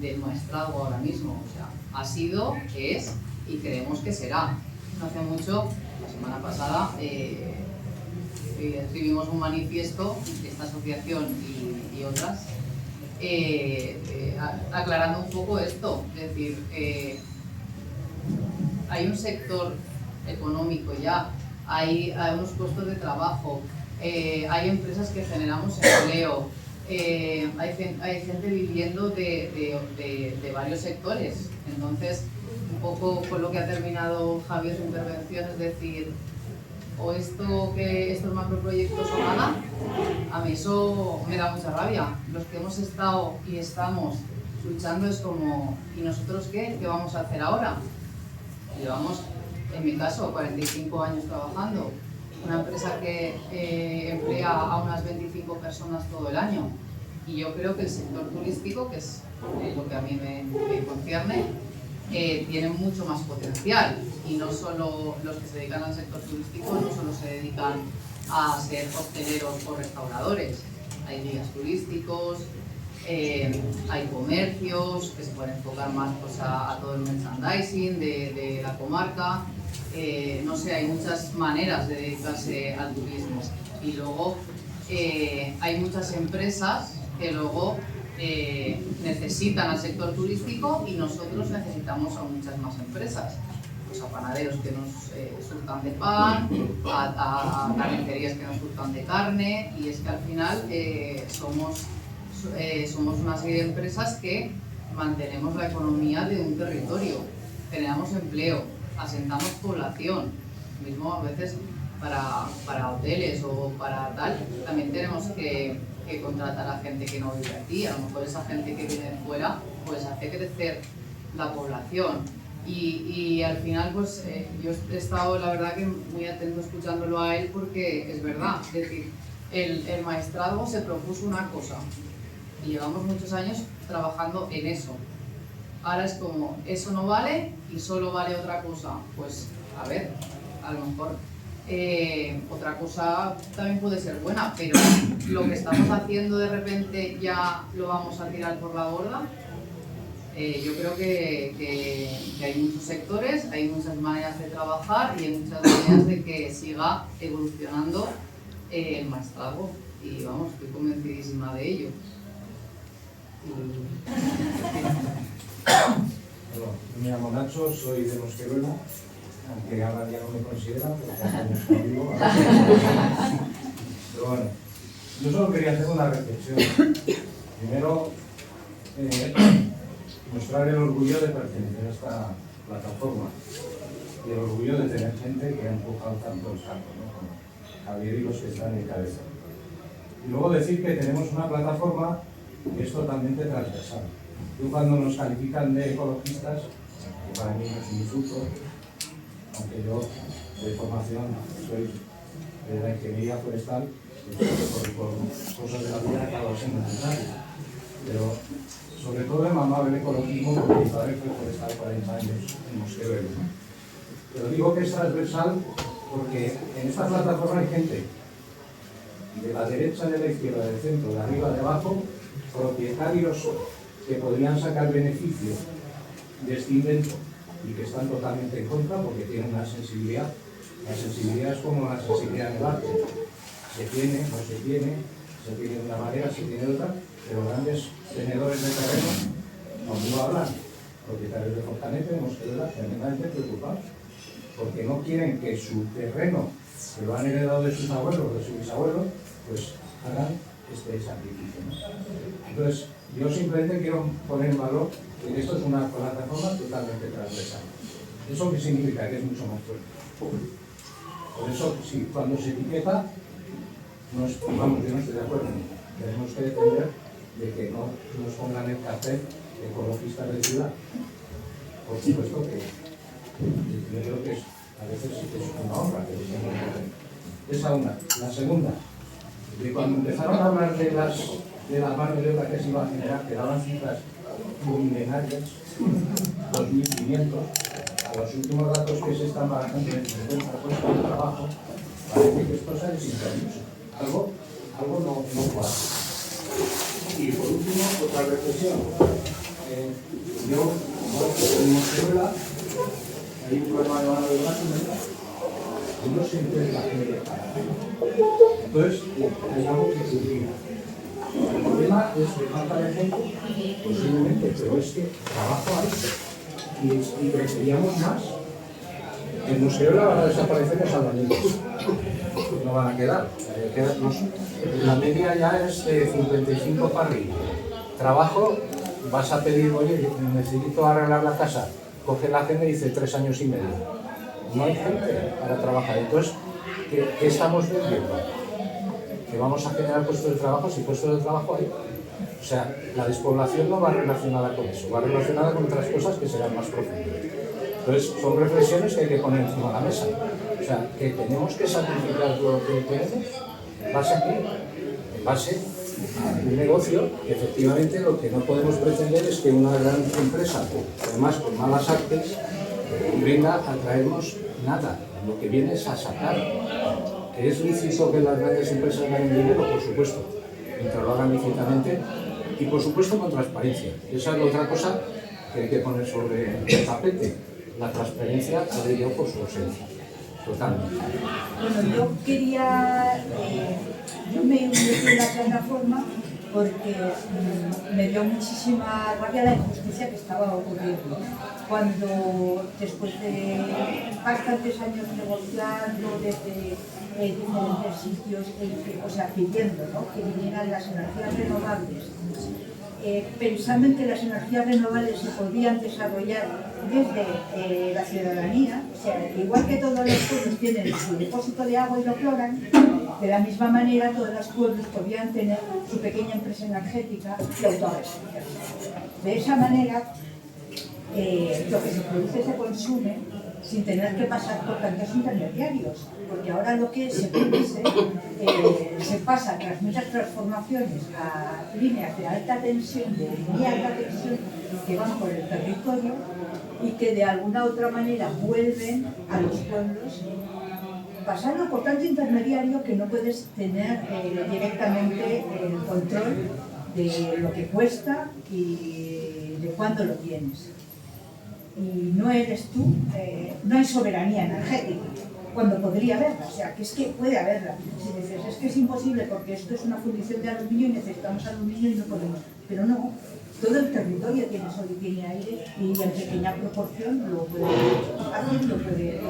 S4: del Maestrazgo ahora mismo. O sea, ha sido, es y creemos que será. No hace mucho, la semana pasada, escribimos un manifiesto de esta asociación y otras aclarando un poco esto, es decir, hay un sector económico ya, hay unos puestos de trabajo, hay empresas que generamos empleo, hay gente viviendo de varios sectores. Entonces, un poco con lo que ha terminado Javier su intervención, es decir, o esto que estos macroproyectos son nada, a mí eso me da mucha rabia. Los que hemos estado y estamos luchando es como, ¿y nosotros qué? ¿Qué vamos a hacer ahora? Llevamos, en mi caso, 45 años trabajando. Una empresa que emplea a unas 25 personas todo el año. Y yo creo que el sector turístico, que es lo que a mí me concierne, tiene mucho más potencial. Y no solo los que se dedican al sector turístico, no solo se dedican a ser hosteleros o restauradores. Hay guías turísticos, hay comercios que se pueden enfocar más pues, a todo el merchandising de la comarca. No sé, hay muchas maneras de dedicarse al turismo. Y luego hay muchas empresas que luego necesitan al sector turístico y nosotros necesitamos a muchas más empresas. Pues a panaderos que nos surtan de pan, a carnicerías que nos surtan de carne, y es que al final somos una serie de empresas que mantenemos la economía de un territorio, generamos empleo, asentamos población, mismo a veces para hoteles o para tal, también tenemos que contratar a gente que no vive aquí. A lo mejor esa gente que viene de fuera pues hace crecer la población. Y al final pues yo he estado la verdad que muy atento escuchándolo a él, porque es verdad, es decir, el maestrazgo se propuso una cosa y llevamos muchos años trabajando en eso. Ahora es como, eso no vale y solo vale otra cosa. Pues a ver, a lo mejor otra cosa también puede ser buena, pero lo que estamos haciendo de repente ya lo vamos a tirar por la borda. Yo creo que hay muchos sectores, hay muchas maneras de trabajar y hay muchas maneras de que siga evolucionando el maestrazgo, y vamos, estoy convencidísima de ello.
S5: Bueno, me llamo Nacho, soy de Mosqueruela, aunque ahora ya no me consideran, porque hace años que no vivo. Pero bueno, yo solo quería hacer una reflexión. Primero, mostrar el orgullo de pertenecer a esta plataforma y el orgullo de tener gente que ha empujado tanto el campo, ¿no? Como Javier y los que están en cabeza. Y luego decir que tenemos una plataforma que es totalmente transversal. Yo cuando nos califican de ecologistas, que para mí no es un insulto, aunque yo de formación soy de la ingeniería forestal, por cosas de la vida acabo siendo necesario. Pero sobre todo he mamado el ecologismo porque mi padre fue forestal 40 años en Mosqueruela. Pero digo que es transversal porque en esta plataforma hay gente de la derecha, de la izquierda, del centro, de arriba, de abajo, propietarios que podrían sacar beneficio de este invento y que están totalmente en contra porque tienen una sensibilidad. La sensibilidad es como la sensibilidad en el arte. Se tiene, no se tiene de una manera, se tiene de otra, pero grandes tenedores de terreno, cuando hablan, propietarios de Fortanete, de Mosqueruela, tremendamente preocupados, porque no quieren que su terreno, que lo han heredado de sus abuelos, de sus bisabuelos, pues hagan este sacrificio, ¿no? Entonces, yo simplemente quiero poner en valor que esto es una plataforma totalmente transversal. ¿Eso qué significa? Que es mucho más fuerte. Por eso, si cuando se etiqueta, vamos, yo no estoy de acuerdo. Tenemos que defender de que no nos pongan el cartel ecologistas de ciudad. Por supuesto que yo creo que a veces sí que es una honra que esa una. La segunda, de cuando empezaron a hablar de la mano de obra que se iba a generar, que daban cifras milenarias, 2.500, a los últimos datos que se están barajando en el 50 puestos de trabajo, parece que esto sale sin permiso. Algo no cuadra. Y por último, otra reflexión. Yo, en Mosqueruela, hay un problema de mano de obra y no siempre es la gente para. Entonces, hay algo que se olvida. El problema es de falta de gente, posiblemente, pero es que trabajo hay y preferíamos más. El museo la van a desaparecer los albañiles, no van a quedar. La media ya es de 55 para arriba. Trabajo, vas a pedir, oye, necesito arreglar la casa, coge la agenda y dice 3 años y medio. No hay gente para trabajar. Entonces, ¿qué estamos vendiendo? Que vamos a generar puestos de trabajo, si puestos de trabajo hay. O sea, la despoblación no va relacionada con eso, va relacionada con otras cosas que serán más profundas. Entonces, son reflexiones que hay que poner encima de la mesa. O sea, que tenemos que sacrificar todo lo que tenemos, ¿en base a qué? En base a un negocio que efectivamente lo que no podemos pretender es que una gran empresa, además con malas artes, venga a traernos nada. Lo que viene es a sacar. ¿Que es lícito que las grandes empresas ganen dinero? Por supuesto, mientras lo hagan lícitamente y por supuesto con transparencia. Esa es la otra cosa que hay que poner sobre el tapete. La transparencia ha de ir por su ausencia. Totalmente.
S6: Bueno, yo quería, yo me metí en la plataforma porque me dio muchísima rabia la injusticia que estaba ocurriendo. Cuando después de bastantes años negociando desde diferentes sitios, o sea, pidiendo, ¿no?, que vinieran las energías renovables, pensando en que las energías renovables se podían desarrollar desde la ciudadanía, o sea, igual que todos los pueblos tienen su depósito de agua y lo cloran, de la misma manera todos los pueblos podían tener su pequeña empresa energética de autoabastecimiento. De esa manera, lo que se produce se consume sin tener que pasar por tantos intermediarios, porque ahora lo que se produce se pasa tras muchas transformaciones a líneas de alta tensión, de muy alta tensión, que van por el territorio y que de alguna u otra manera vuelven a los pueblos, pasando por tanto intermediario que no puedes tener directamente el control de lo que cuesta y de cuándo lo tienes. Y no eres tú, no hay soberanía energética, cuando podría haberla, o sea, que es que puede haberla. Si dices, es que es imposible porque esto es una fundición de aluminio y necesitamos aluminio y no podemos, pero no, todo el territorio tiene sol y tiene aire y en pequeña proporción lo puede hacer, lo puede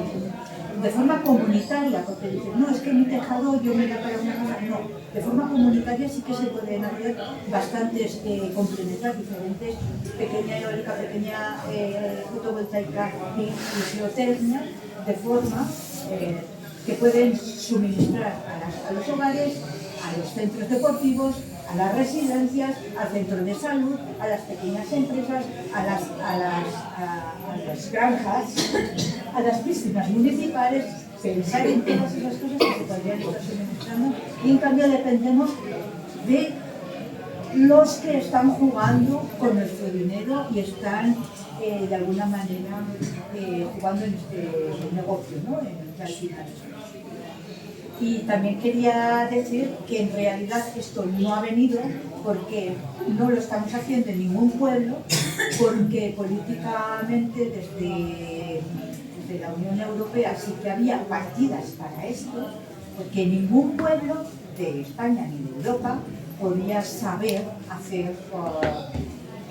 S6: de forma comunitaria, porque dices, no, es que mi tejado yo me da para una cosa, no, de forma comunitaria sí que se pueden hacer bastantes complementos diferentes, pequeña eólica, pequeña fotovoltaica y geotecnia, de forma que pueden suministrar a los hogares, a los centros deportivos, a las residencias, al centro de salud, a las pequeñas empresas, a las granjas, a las piscinas municipales, pensar en todas esas cosas que se podrían estar suministrando y en cambio dependemos de los que están jugando con nuestro dinero y están de alguna manera jugando en este negocio, ¿no?, en el que al final. Y también quería decir que en realidad esto no ha venido porque no lo estamos haciendo en ningún pueblo, porque políticamente desde la Unión Europea sí que había partidas para esto, porque ningún pueblo de España ni de Europa podía saber hacer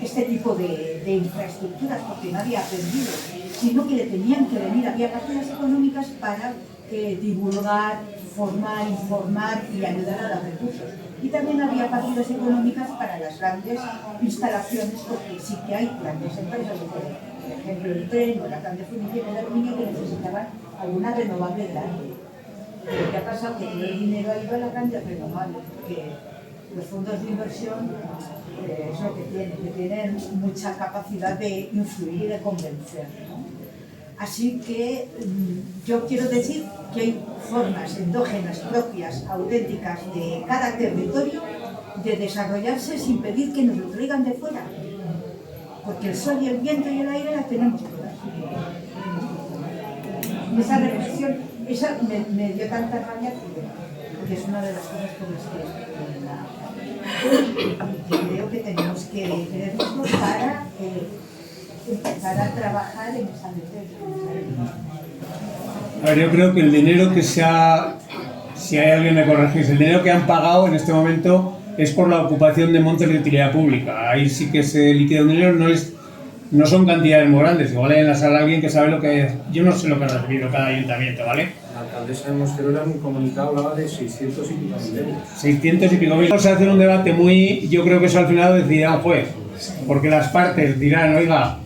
S6: este tipo de infraestructuras porque no había aprendido, sino que le tenían que venir, había partidas económicas para divulgar, formar, informar y ayudar a los recursos. Y también había partidas económicas para las grandes instalaciones, porque sí que hay grandes empresas, por ejemplo el tren o las grandes fundiciones de aluminio que necesitaban alguna renovable grande. Lo que ha pasado es que todo el dinero ha ido a las grandes renovables, porque los fondos de inversión es lo que tienen mucha capacidad de influir y de convencer, ¿no? Así que yo quiero decir que hay formas endógenas, propias, auténticas de cada territorio de desarrollarse sin pedir que nos lo traigan de fuera. Porque el sol y el viento y el aire las tenemos todas. Esa reflexión, esa me dio tanta rabia porque es una de las cosas por las que creo que tenemos que vernos para empezar a trabajar en esa defensa.
S7: A ver, yo creo que el dinero que si hay alguien me corregís, el dinero que han pagado en este momento
S1: es por la ocupación de montes de utilidad pública. Ahí sí que se liquida un dinero, no son cantidades muy grandes. Igual hay en la sala alguien que sabe lo que es. Yo no sé lo que ha recibido cada ayuntamiento, ¿vale?
S5: La alcaldesa de Mosquera en un comunicado hablaba de 600 y pico mil euros.
S1: 600 y pico mil. Vamos a hacer un debate muy... Yo creo que eso al final lo decidirá un juez. Porque las partes dirán, oiga,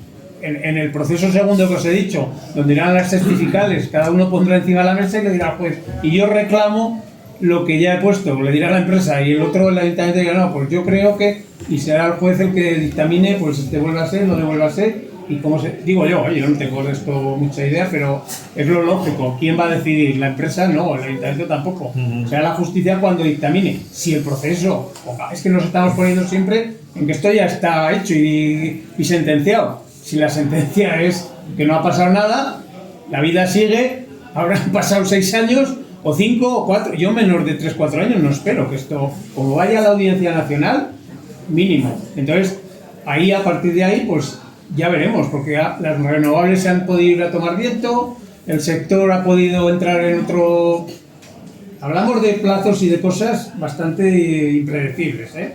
S1: en el proceso segundo que os he dicho, donde irán las testificales, cada uno pondrá encima de la mesa y le dirá al juez. Y yo reclamo lo que ya he puesto, le dirá a la empresa, y el otro, el ayuntamiento, dirá, no, pues yo creo que, y será el juez el que dictamine, pues si te vuelve a ser, no te vuelve a ser, y cómo se... Digo yo, oye, no tengo de esto mucha idea, pero es lo lógico. ¿Quién va a decidir? ¿La empresa? No, el ayuntamiento tampoco. Será la justicia cuando dictamine. Si el proceso... Es que nos estamos poniendo siempre en que esto ya está hecho y sentenciado. Si la sentencia es que no ha pasado nada, la vida sigue, habrán pasado 6 años, o 5 o 4, yo menos de 3-4 años no espero que esto, como vaya a la Audiencia Nacional, mínimo. Entonces, ahí a partir de ahí, pues ya veremos, porque ya las renovables se han podido ir a tomar viento, el sector ha podido entrar en otro... Hablamos de plazos y de cosas bastante impredecibles, ¿eh?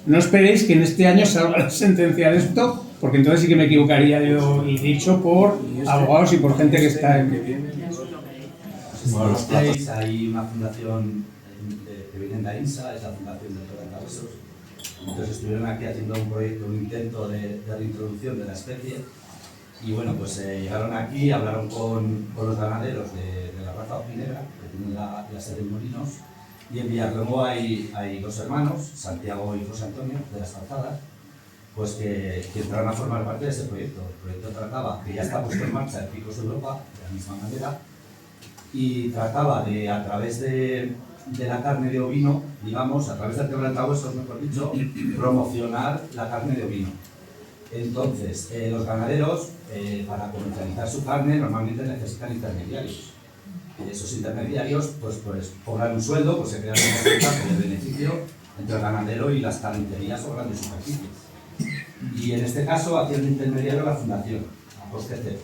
S1: No esperéis que en este año salga la sentencia de esto, porque entonces sí que me equivocaría yo, y dicho por abogados y por gente que está en...
S8: Bueno, los plazos, hay una fundación que viene de AINSA, es la fundación de Torrentahuesos. Entonces estuvieron aquí haciendo un proyecto, un intento de reintroducción de la especie. Y bueno, pues llegaron aquí, hablaron con los ganaderos de la raza ojinera, que tienen la sede en Molinos. Y en Villarremo hay 2 hermanos, Santiago y José Antonio, de las Calzadas, pues que entraron a formar parte de ese proyecto. El proyecto trataba, que ya está puesto en marcha en Picos de Europa, de la misma manera, y trataba de, a través de la carne de ovino, digamos, a través del quebrantahuesos, mejor dicho, promocionar la carne de ovino. Entonces, los ganaderos, para comercializar su carne, normalmente necesitan intermediarios. Esos intermediarios pues cobran un sueldo, pues se crean un porcentaje de beneficio entre el ganadero y las carnicerías o grandes superficies. Y en este caso hacía un intermediario la fundación, a coste cero.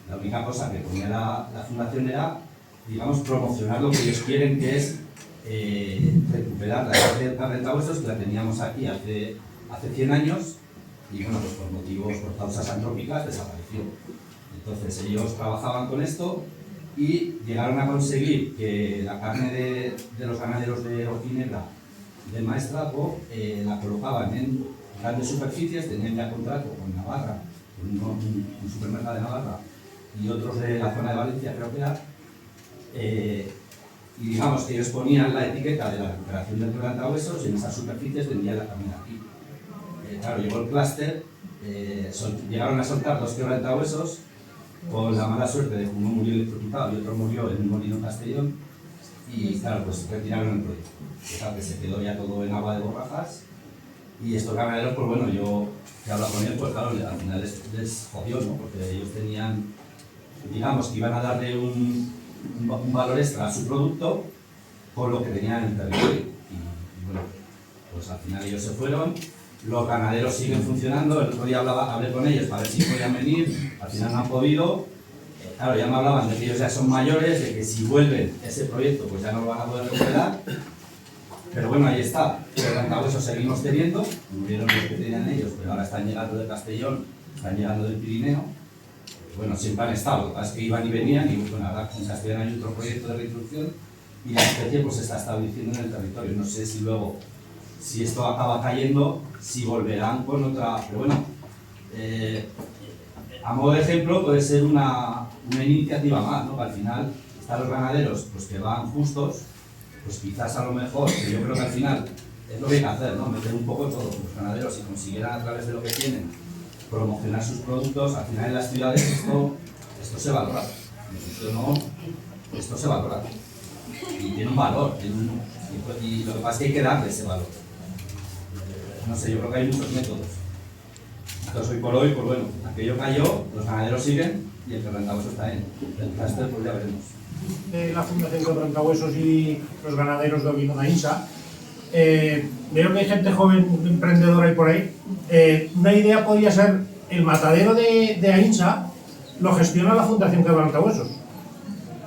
S8: La única cosa que ponía la fundación era, digamos, promocionar lo que ellos quieren, que es recuperar la carne de Torrentahuesos, que la teníamos aquí hace 100 años, y bueno, pues por motivos, por causas antrópicas, desapareció. Entonces ellos trabajaban con esto y llegaron a conseguir que la carne de los ganaderos de Ojinebra, de Maestrazgo, la colocaban en grandes superficies, tenían ya contrato con Navarra, con un supermercado de Navarra y otros de la zona de Valencia, creo que era, y digamos que ellos ponían la etiqueta de la recuperación del quebrantahuesos y en esas superficies vendían la carne aquí. Claro, llegó el clúster, llegaron a soltar 2 quebrantahuesos con la mala suerte de que uno murió electrocutado y otro murió en un molino en Castellón, y claro, pues retiraron el proyecto. Claro, que se quedó ya todo en agua de borrajas, y estos ganaderos, pues bueno, yo que hablo con ellos, pues claro, al final les jodió, ¿no? Porque ellos tenían, digamos, que iban a darle un valor extra a su producto por lo que tenían en el territorio. Y bueno, pues al final ellos se fueron. Los ganaderos siguen funcionando. El otro día hablé con ellos para ver si podían venir, al final no han podido. Claro, ya me hablaban de que ellos ya son mayores, de que si vuelven ese proyecto pues ya no lo van a poder recuperar. Pero bueno, ahí está. Quebrantahuesos seguimos teniendo, murieron los que tenían ellos, pero ahora están llegando de Castellón, están llegando del Pirineo. Bueno, siempre han estado, lo que pasa es que iban y venían, y bueno, ahora en Castellón hay otro proyecto de reintroducción y la especie pues se está estableciendo en el territorio. No sé si luego, si esto acaba cayendo, si volverán con otra, pero bueno, a modo de ejemplo puede ser una iniciativa más, ¿no? Que al final están los ganaderos pues que van justos, pues quizás a lo mejor, que yo creo que al final es lo que hay que hacer, ¿no? Meter un poco todo. Los ganaderos, si consiguieran a través de lo que tienen promocionar sus productos, al final en las ciudades esto se valora. Esto se valora. Y tiene un valor, y lo que pasa es que hay que darle ese valor. No sé, yo creo que hay muchos métodos. Entonces hoy por hoy, pues bueno, aquello cayó, los ganaderos siguen y el quebrantahuesos está en el clúster, pues ya veremos.
S9: La Fundación Quebrantahuesos y los ganaderos de ovino de AINSA. Veo que hay gente joven emprendedora ahí por ahí. Una idea podría ser el matadero de AINSA lo gestiona la Fundación Quebrantahuesos.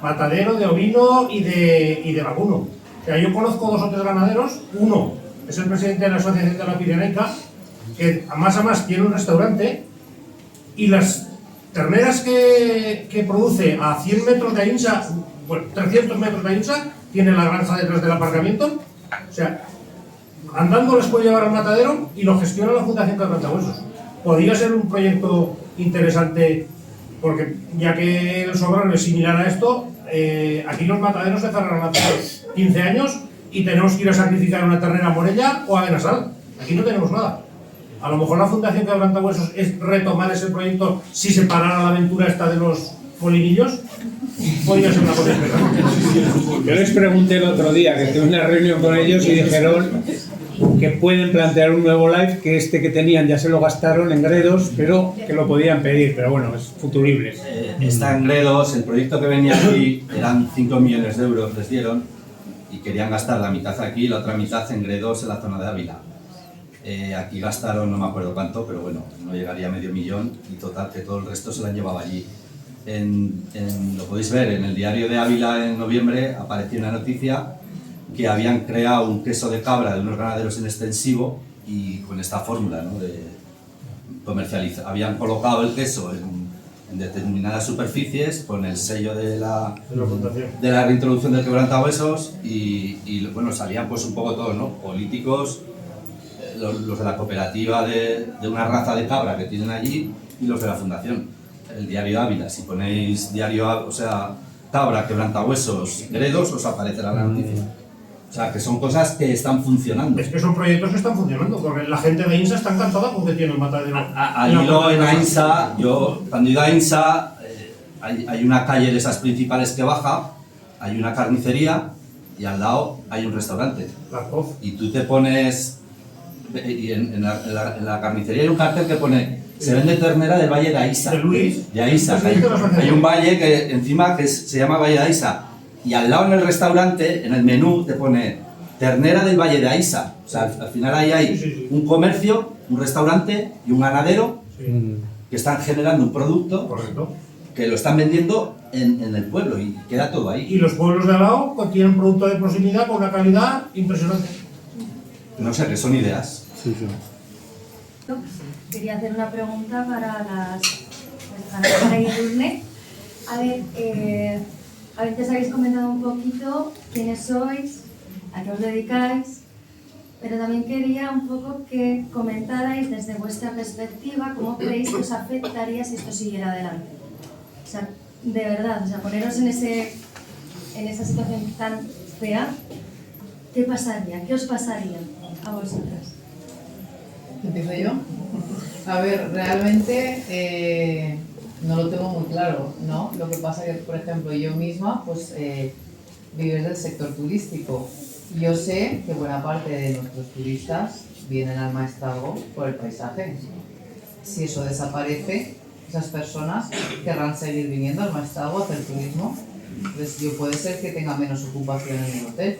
S9: Matadero de ovino y de vacuno. O sea, yo conozco 2 o 3 ganaderos, uno es el presidente de la Asociación de la Pirenaica, que a más tiene un restaurante, y las terneras que produce a 100 metros de Aínsa, bueno, 300 metros de Aínsa, tiene la granja detrás del aparcamiento. O sea, andando les puede llevar al matadero y lo gestiona la Fundación Quebrantahuesos. Podría ser un proyecto interesante, porque ya que el Sobrón es similar a esto, aquí los mataderos se cerraron hace 15 años y tenemos que ir a sacrificar una ternera a Morella o a Benasal. Aquí no tenemos nada. A lo mejor la Fundación Quebrantahuesos es retomar ese proyecto si se parara la aventura esta de los molinillos. Podría ser una cosa interesante.
S7: Yo les pregunté el otro día, que tuve una reunión con ellos y dijeron que pueden plantear un nuevo live, que este que tenían ya se lo gastaron en Gredos, pero que lo podían pedir, pero bueno, es futurible.
S8: Está en Gredos, el proyecto que venía aquí eran 5 millones de euros, les dieron, y querían gastar la mitad aquí y la otra mitad en Gredos, en la zona de Ávila. Aquí gastaron no me acuerdo cuánto, pero bueno, no llegaría a medio millón, y total que todo el resto se lo han llevado allí. Lo podéis ver, en el diario de Ávila en noviembre apareció una noticia que habían creado un queso de cabra de unos ganaderos en extensivo, y con esta fórmula, ¿no?, de comercializar. Habían colocado el queso en determinadas superficies con el sello de la reintroducción del quebrantahuesos, y bueno, salían pues un poco todos, ¿no?, políticos, los de la cooperativa de una raza de cabra que tienen allí, y los de la fundación. El diario Ávila, si ponéis diario, o sea, cabra, quebrantahuesos, Gredos, os aparecerá la noticia. O sea, que son cosas que están funcionando.
S9: Es que son proyectos que están funcionando, porque la gente de Aínsa está encantada porque tiene el matadero.
S8: Al hilo en Aínsa, yo cuando he ido a Aínsa, hay una calle de esas principales que baja, hay una carnicería y al lado hay un restaurante. Y tú te pones, y en la carnicería hay un cartel que pone: se vende ternera del Valle de Aísa.
S9: De Luis.
S8: De Aísa. Hay un valle que encima se llama Valle de Aísa. Y al lado en el restaurante, en el menú, te pone ternera del Valle de Aísa. O sea, al final ahí hay un comercio, un restaurante y un ganadero que están generando un producto.
S9: Correcto.
S8: Que lo están vendiendo en el pueblo, y queda todo ahí.
S9: Y los pueblos de al lado tienen producto de proximidad con una calidad impresionante.
S8: No sé, que son ideas.
S10: Quería hacer una pregunta para las ganaderas de Edurne. A ver, a veces habéis comentado un poquito quiénes sois, a qué os dedicáis, pero también quería un poco que comentarais desde vuestra perspectiva cómo creéis que os afectaría si esto siguiera adelante. O sea, de verdad, o sea, poneros en esa situación tan fea, ¿qué pasaría? ¿Qué os pasaría a vosotras?
S4: ¿Empiezo yo? A ver, realmente no lo tengo muy claro, ¿no? Lo que pasa es que, por ejemplo, yo misma, pues, vivo del sector turístico. Yo sé que buena parte de nuestros turistas vienen al Maestrazgo por el paisaje. Si eso desaparece, esas personas querrán seguir viniendo al Maestrazgo a hacer turismo. Entonces, yo puede ser que tenga menos ocupación en el hotel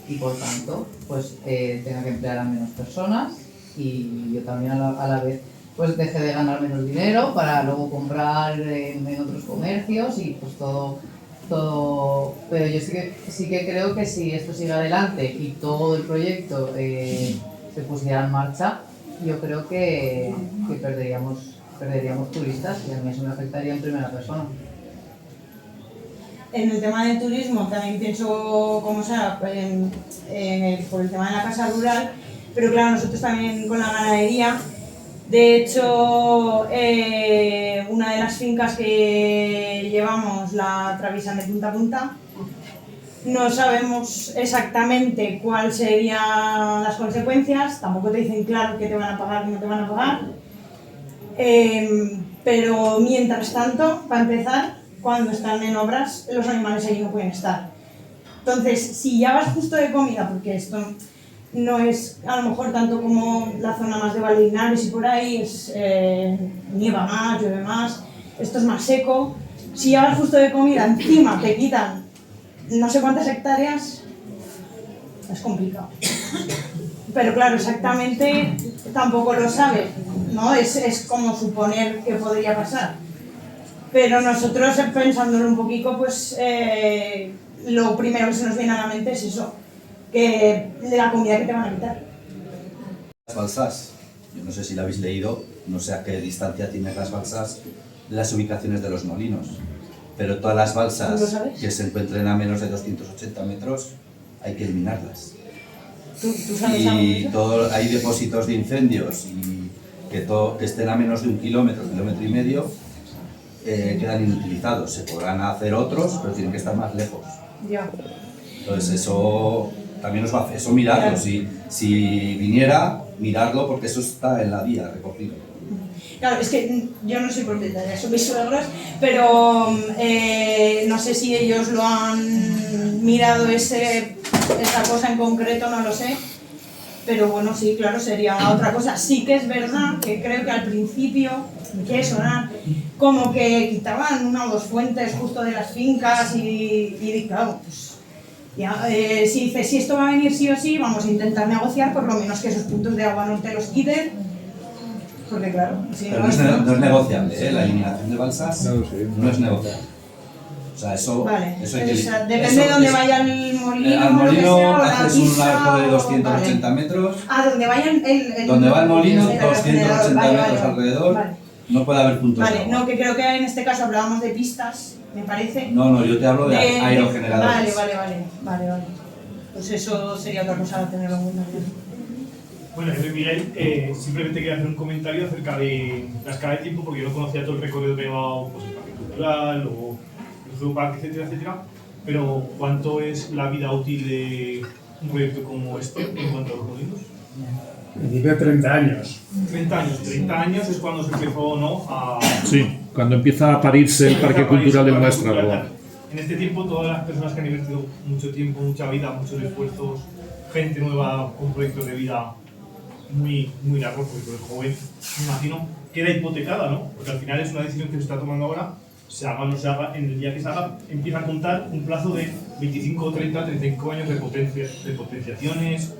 S4: y, por tanto, pues, tenga que emplear a menos personas, y yo también a la vez pues deje de ganar menos dinero para luego comprar en otros comercios, y pues todo. Pero yo sí que creo que si esto sigue adelante y todo el proyecto se pusiera en marcha, yo creo que perderíamos turistas, y a mí eso me afectaría en primera persona.
S3: En el tema del turismo también pienso, como sea, por el tema de la casa rural, pero claro, nosotros también con la ganadería. De hecho, una de las fincas que llevamos la atraviesan de punta a punta. No sabemos exactamente cuáles serían las consecuencias, tampoco te dicen claro qué te van a pagar y no te van a pagar. Pero mientras tanto, para empezar, cuando están en obras, los animales allí no pueden estar. Entonces, si ya vas justo de comida, porque esto no es a lo mejor tanto como la zona más de Valdeinares y por ahí, nieva más, llueve más, esto es más seco. Si llevas justo de comida, encima te quitan no sé cuántas hectáreas, es complicado. Pero claro, exactamente tampoco lo sabe, ¿no? Es como suponer que podría pasar. Pero nosotros, pensándolo un poquito, pues lo primero que se nos viene a la mente es eso, que de la comida que te van a quitar.
S8: balsas, yo no sé si la habéis leído, no sé a qué distancia tienen las balsas de las ubicaciones de los molinos, pero todas las balsas que se encuentren a menos de 280 metros hay que eliminarlas.
S3: ¿Tú sabes algo de
S8: Y
S3: eso?
S8: hay depósitos de incendios y que estén a menos de 1 kilómetro, 1,5 kilómetros, quedan inutilizados. Se podrán hacer otros, pero tienen que estar más lejos.
S3: Ya.
S8: Entonces eso también os va a hacer, eso mirarlo,
S3: Claro.
S8: si viniera, mirarlo porque eso está en la guía recogido.
S3: Claro, es que yo no soy propietaria, son mis suegros, pero no sé si ellos lo han mirado esa cosa en concreto, no lo sé. Pero bueno, sí, claro, sería otra cosa. Sí que es verdad que creo que al principio me quiere sonar como que quitaban una o dos fuentes justo de las fincas y claro, pues ya, si dices, si esto va a venir sí o sí, vamos a intentar negociar por lo menos que esos puntos de agua no te los quiten. Porque claro, si
S8: Pero
S3: no,
S8: no es negociable, la eliminación de balsas no es negociable. O sea, eso,
S3: vale,
S8: eso hay que...
S3: o sea, depende de dónde vaya el molino,
S8: al molino
S3: lo que sea, o la
S8: haces un
S3: pista,
S8: arco de
S3: o-
S8: 280
S3: vale.
S8: metros.
S3: Ah, donde vaya el
S8: Donde va el molino,
S3: el refrigerador,
S8: 280
S3: vale,
S8: metros
S3: vale,
S8: alrededor,
S3: vale.
S8: no puede haber puntos de
S3: Vale,
S8: agua.
S3: no, que creo que en este caso hablábamos de pistas, me parece.
S8: No, yo te hablo de aerogeneradores.
S3: Vale. Pues eso sería otra cosa a tenerlo en cuenta.
S2: Bueno, yo soy Miguel, simplemente quería hacer un comentario acerca de la escala de tiempo, porque yo no conocía todo el recorrido que llevaba pues, el parque cultural o el geoparque, etcétera, pero ¿cuánto es la vida útil de un proyecto como este en cuanto a los molinos?
S7: En principio 30 años.
S2: 30 años es cuando se empezó, ¿no?
S11: Sí, cuando empieza a parirse el Parque Cultural del Maestrazgo.
S2: En este tiempo, todas las personas que han invertido mucho tiempo, mucha vida, muchos esfuerzos, gente nueva con proyectos de vida muy largos, porque el joven, me imagino, queda hipotecada, ¿no? Porque al final es una decisión que se está tomando ahora, se haga o no se haga, en el día que se haga, empieza a contar un plazo de 25, 30, 35 años de potenciaciones,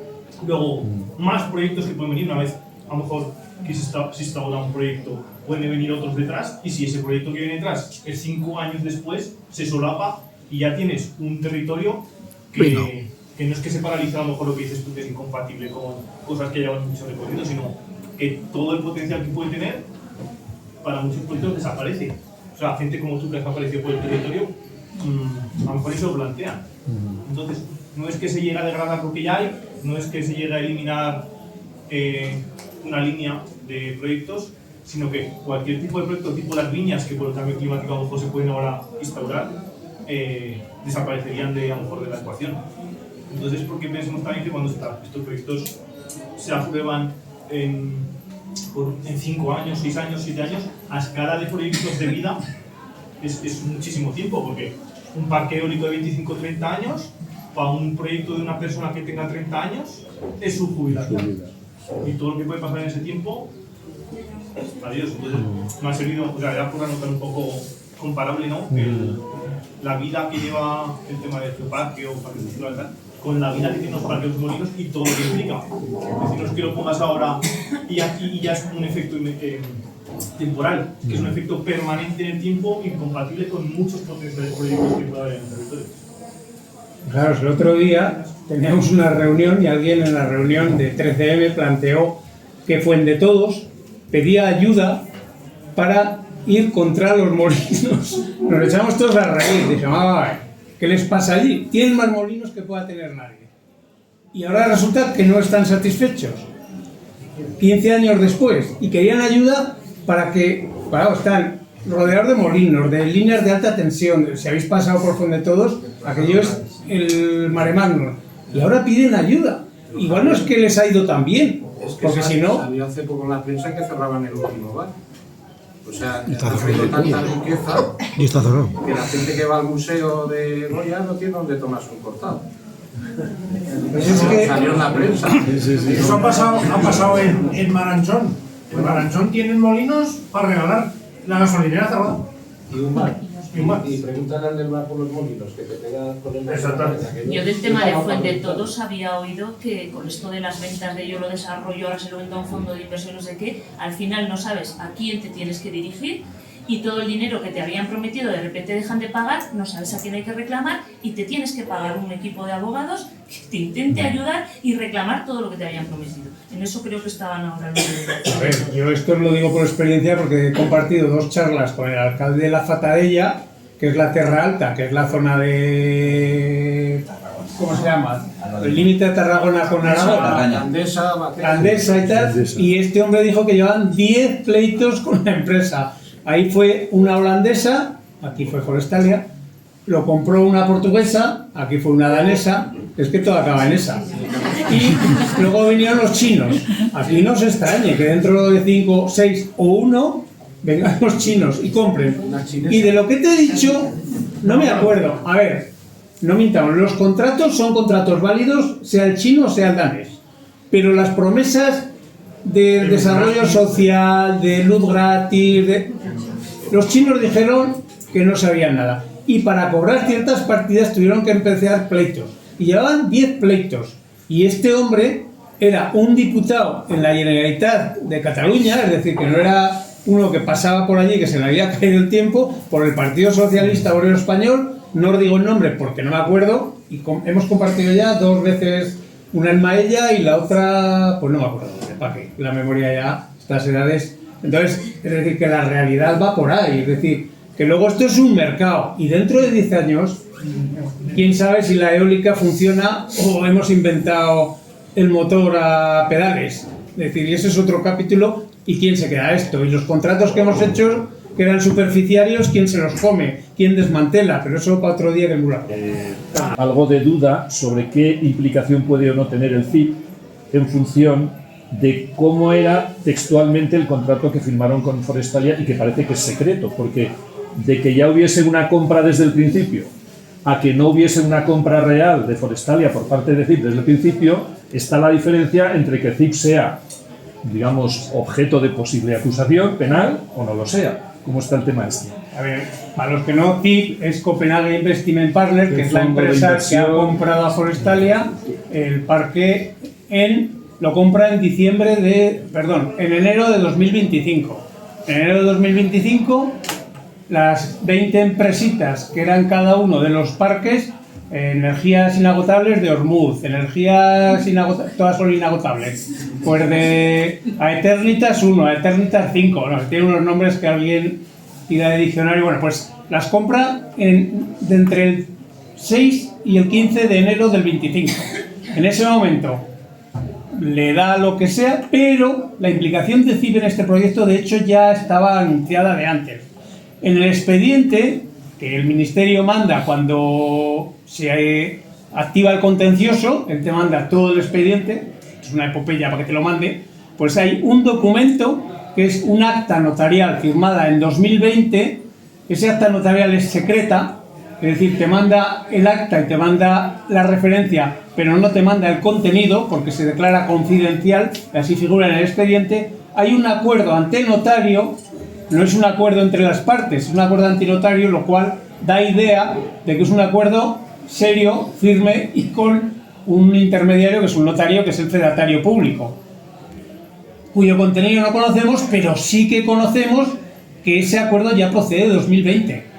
S2: luego más proyectos que pueden venir una vez, a lo mejor que se está ahora un proyecto, pueden venir otros detrás, y si ese proyecto que viene detrás es 5 años después, se solapa y ya tienes un territorio que no es que se paralice a lo mejor lo que dices tú que es incompatible con cosas que llevan mucho recorrido, sino que todo el potencial que puede tener para muchos proyectos desaparece. O sea, gente como tú que has aparecido por el territorio, a lo mejor eso lo plantean. Entonces, no es que se llegue a degradar lo que ya hay, no es que se llegue a eliminar una línea de proyectos, sino que cualquier tipo de proyecto, tipo las viñas, que por el cambio climático a lo mejor se pueden ahora instaurar, desaparecerían a lo mejor de la ecuación. Entonces, porque pensamos también que cuando estos proyectos se aprueban en 5 años, 6 años, 7 años, a escala de proyectos de vida es muchísimo tiempo, porque un parque eólico de 25-30 años, para un proyecto de una persona que tenga 30 años, es su jubilación. Y todo lo que puede pasar en ese tiempo, adiós. Entonces, me ha servido, o sea, ya por anotar un poco comparable, ¿no? La vida que lleva el tema del geoparque o parque cultural con la vida que tienen los parques molinos y todo lo que implica. Es decir, no es que lo pongas ahora y ya es un efecto temporal, que es un efecto permanente en el tiempo, incompatible con muchos potenciales proyectos que pueda haber en el territorio.
S7: Claro, el otro día teníamos una reunión y alguien en la reunión de 13M planteó que Fuendetodos pedía ayuda para ir contra los molinos. Nos echamos todos a reír, dijimos, ¿qué les pasa allí? Tienen más molinos que pueda tener nadie. Y ahora resulta que no están satisfechos. 15 años después, y querían ayuda para que, están rodeados de molinos, de líneas de alta tensión. Si habéis pasado por Fuendetodos, aquello es el mare magnum. Y ahora piden ayuda. Igual no es que les ha ido tan bien, porque si no...
S9: Salió hace poco en la prensa que cerraban el último bar. O sea, ha habido tanta riqueza que la gente que va al museo de Goya no tiene donde tomarse un cortado.
S7: Pues es que...
S9: Salió en la prensa. Eso ha pasado en Maranchón. En Maranchón tienen molinos para regalar la gasolinera cerrada.
S5: Y un bar.
S9: Y un bar.
S5: Y preguntan al del bar por los molinos, que te pega con el...
S9: Exactamente.
S12: Yo del tema de Fuendetodos había oído que con esto de las ventas de yo lo desarrollo, ahora se lo vendo a un fondo de inversión, no sé qué, al final no sabes a quién te tienes que dirigir y todo el dinero que te habían prometido de repente dejan de pagar, no sabes a quién hay que reclamar y te tienes que pagar un equipo de abogados que te intente ayudar y reclamar todo lo que te habían prometido. En eso creo que estaban ahora los de...
S7: A ver, yo esto lo digo por experiencia porque he compartido 2 charlas con el alcalde de la Fatadella, que es la Terra Alta, que es la zona de... ¿cómo se llama? El límite de Tarragona con Aragón. Andesa y tal. Y este hombre dijo que llevaban 10 pleitos con la empresa. Ahí fue una holandesa, aquí fue Forestalia, lo compró una portuguesa, aquí fue una danesa, es que todo acaba en esa. Y luego vinieron los chinos. Aquí no se extrañe que dentro de 5, 6 o 1 vengan los chinos y compren. Y de lo que te he dicho, no me acuerdo. A ver, no mintamos, los contratos son contratos válidos, sea el chino o sea el danés. Pero las promesas de desarrollo social, de luz gratis, los chinos dijeron que no sabían nada. Y para cobrar ciertas partidas tuvieron que empezar pleitos. Y llevaban 10 pleitos. Y este hombre era un diputado en la Generalitat de Cataluña, es decir, que no era uno que pasaba por allí, que se le había caído el tiempo, por el Partido Socialista Obrero Español. No os digo el nombre porque no me acuerdo. Y hemos compartido ya 2 veces, una en Maella y la otra, pues no me acuerdo. ¿Para qué? La memoria ya, estas edades. Entonces, es decir, que la realidad va por ahí. Es decir, que luego esto es un mercado. Y dentro de 10 años, quién sabe si la eólica funciona o hemos inventado el motor a pedales. Es decir, y ese es otro capítulo. ¿Y quién se queda esto? Y los contratos que hemos hecho quedan superficiarios, ¿quién se los come? ¿Quién desmantela? Pero eso para otro día que mula.
S11: Algo de duda sobre qué implicación puede o no tener el CIP en función de cómo era textualmente el contrato que firmaron con Forestalia y que parece que es secreto, porque de que ya hubiese una compra desde el principio a que no hubiese una compra real de Forestalia por parte de CIP desde el principio, está la diferencia entre que CIP sea, digamos, objeto de posible acusación penal o no lo sea. ¿Cómo está el tema este?
S7: A ver, para los que no, CIP es Copenhague Investment Partner, que es la empresa que ha comprado a Forestalia el parque lo compra en en enero de 2025. En enero de 2025, las 20 empresitas que eran cada uno de los parques, energías inagotables de Ormuz, energías inagotables, todas son inagotables. Pues de Aeternitas 1, Aeternitas 5, no, tiene unos nombres que alguien tira de diccionario. Bueno, pues las compra de entre el 6 y el 15 de enero del 25. En ese momento le da lo que sea, pero la implicación de CIP en este proyecto de hecho ya estaba anunciada de antes. En el expediente que el Ministerio manda cuando se activa el contencioso, él te manda todo el expediente, es una epopeya para que te lo mande, pues hay un documento que es un acta notarial firmada en 2020, ese acta notarial es secreta, es decir, te manda el acta y te manda la referencia, pero no te manda el contenido porque se declara confidencial, así figura en el expediente. Hay un acuerdo ante notario, no es un acuerdo entre las partes, es un acuerdo ante notario, lo cual da idea de que es un acuerdo serio, firme y con un intermediario que es un notario, que es el fedatario público, cuyo contenido no conocemos, pero sí que conocemos que ese acuerdo ya procede de 2020.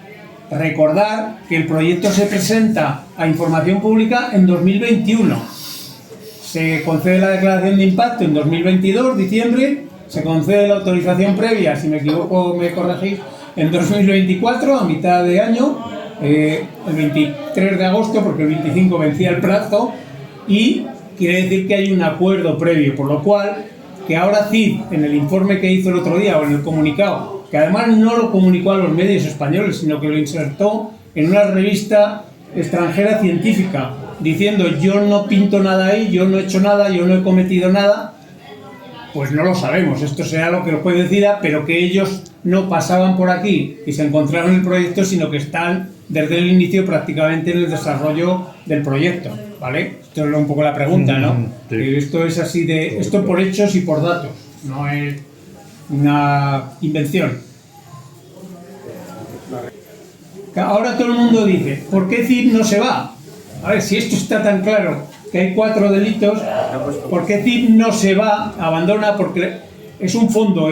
S7: Recordar que el proyecto se presenta a información pública en 2021. Se concede la declaración de impacto en 2022, diciembre. Se concede la autorización previa, si me equivoco me corregís, en 2024, a mitad de año, el 23 de agosto, porque el 25 vencía el plazo, y quiere decir que hay un acuerdo previo, por lo cual, que ahora CIP, en el informe que hizo el otro día, o en el comunicado, que además no lo comunicó a los medios españoles, sino que lo insertó en una revista extranjera científica, diciendo yo no pinto nada ahí, yo no he hecho nada, yo no he cometido nada, pues no lo sabemos, esto será lo que lo puede decir, pero que ellos no pasaban por aquí y se encontraron el proyecto, sino que están desde el inicio prácticamente en el desarrollo del proyecto, ¿vale? Esto es un poco la pregunta, ¿no?
S11: Sí.
S7: Esto es así de, esto por hechos y por datos, no es una invención. Ahora todo el mundo dice, ¿por qué CIP no se va? A ver, si esto está tan claro, que hay 4 delitos, ¿por qué CIP no se va, abandona? Porque es un fondo,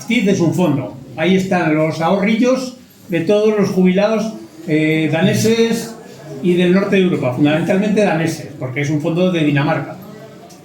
S7: CIP es un fondo, Ahí están los ahorrillos de todos los jubilados daneses y del norte de Europa, fundamentalmente daneses, porque es un fondo de Dinamarca.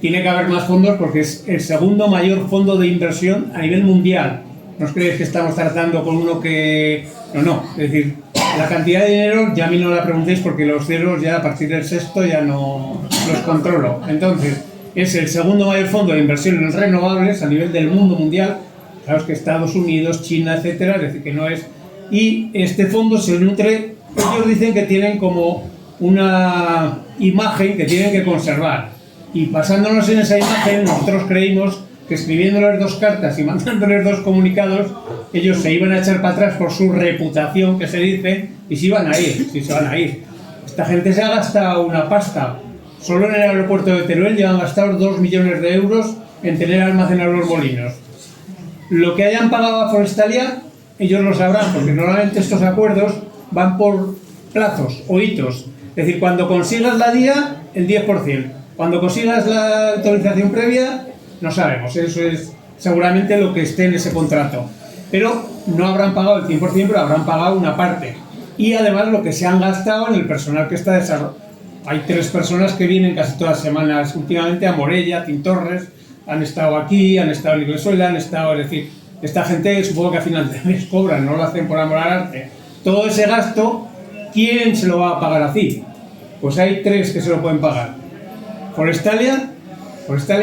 S7: Tiene que haber más fondos porque es el segundo mayor fondo de inversión a nivel mundial. No os creéis que estamos tratando con uno que... No, es decir, la cantidad de dinero ya a mí no la preguntéis porque los ceros ya a partir del sexto ya no los controlo. Entonces, es el segundo mayor fondo de inversión en renovables a nivel del mundo mundial. Claro, es que Estados Unidos, China, etcétera, es decir, que no es... Y este fondo se nutre, ellos dicen que tienen como una imagen que tienen que conservar. Y basándonos en esa imagen, nosotros creímos que escribiéndoles 2 cartas y mandándoles 2 comunicados, ellos se iban a echar para atrás por su reputación, que se dice, y se iban a ir, sí se van a ir. Esta gente se ha gastado una pasta. Solo en el aeropuerto de Teruel ya han gastado 2 millones de euros en tener almacenados los molinos. Lo que hayan pagado a Forestalia, ellos lo sabrán, porque normalmente estos acuerdos van por plazos o hitos. Es decir, cuando consigas la DIA, el 10%. Cuando consigas la autorización previa, no sabemos. Eso es seguramente lo que esté en ese contrato. Pero no habrán pagado el 100%, pero habrán pagado una parte. Y además lo que se han gastado en el personal que está desarrollando. Hay 3 personas que vienen casi todas las semanas últimamente a Morella, Tintorres, han estado aquí, han estado en Iglesuela, han estado, es decir, esta gente supongo que a final de mes cobran, no lo hacen por amor al arte. Todo ese gasto, ¿quién se lo va a pagar así? Pues hay 3 que se lo pueden pagar. Forestalia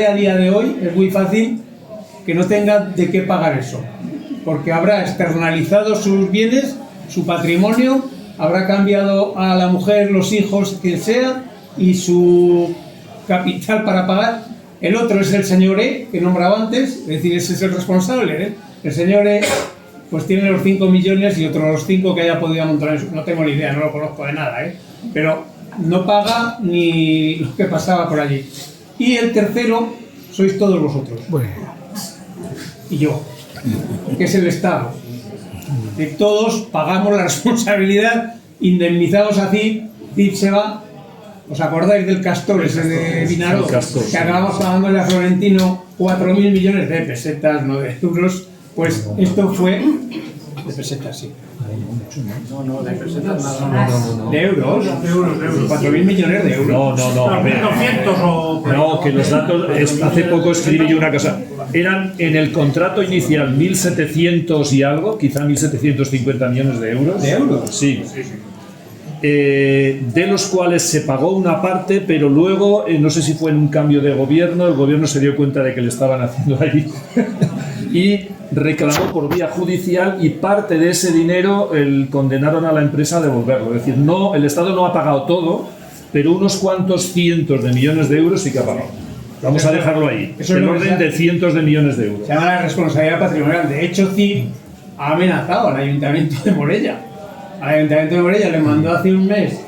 S7: a día de hoy es muy fácil que no tenga de qué pagar eso, porque habrá externalizado sus bienes, su patrimonio, habrá cambiado a la mujer, los hijos, quien sea, y su capital para pagar. El otro es el señor E, que nombraba antes, es decir, ese es el responsable, ¿eh? El señor E, pues tiene los 5 millones y otros 5 que haya podido montar en su... No tengo ni idea, no lo conozco de nada, ¿eh? Pero no paga ni lo que pasaba por allí. Y el tercero sois todos vosotros. Bueno. Y yo, que es el Estado. Que todos pagamos la responsabilidad, indemnizados así, CIP se va. ¿Os acordáis del Castor, ese de Vinaró? Que acabamos pagándole a Florentino 4.000 millones de pesetas, no de euros. Pues esto fue... De pesetas, sí.
S9: No, de pesetas
S7: nada. ¿De euros? De euros. 4.000 millones de euros.
S11: No. A ver.
S9: 200 o...
S11: No, que los datos... Hace poco escribí yo una cosa. Eran en el contrato inicial 1.700 y algo, quizá 1.750 millones de euros.
S7: ¿De euros?
S11: Sí. De los cuales se pagó una parte, pero luego, no sé si fue en un cambio de gobierno, el gobierno se dio cuenta de que le estaban haciendo ahí y reclamó por vía judicial, y parte de ese dinero condenaron a la empresa a devolverlo. Es decir, no, el Estado no ha pagado todo, pero unos cuantos cientos de millones de euros sí que ha pagado. Vamos a dejarlo ahí. Eso en orden de cientos de millones de euros.
S7: Se llama la responsabilidad patrimonial. De hecho, CIP ha amenazado al Ayuntamiento de Morella. Al Ayuntamiento de Morella le mandó hace un mes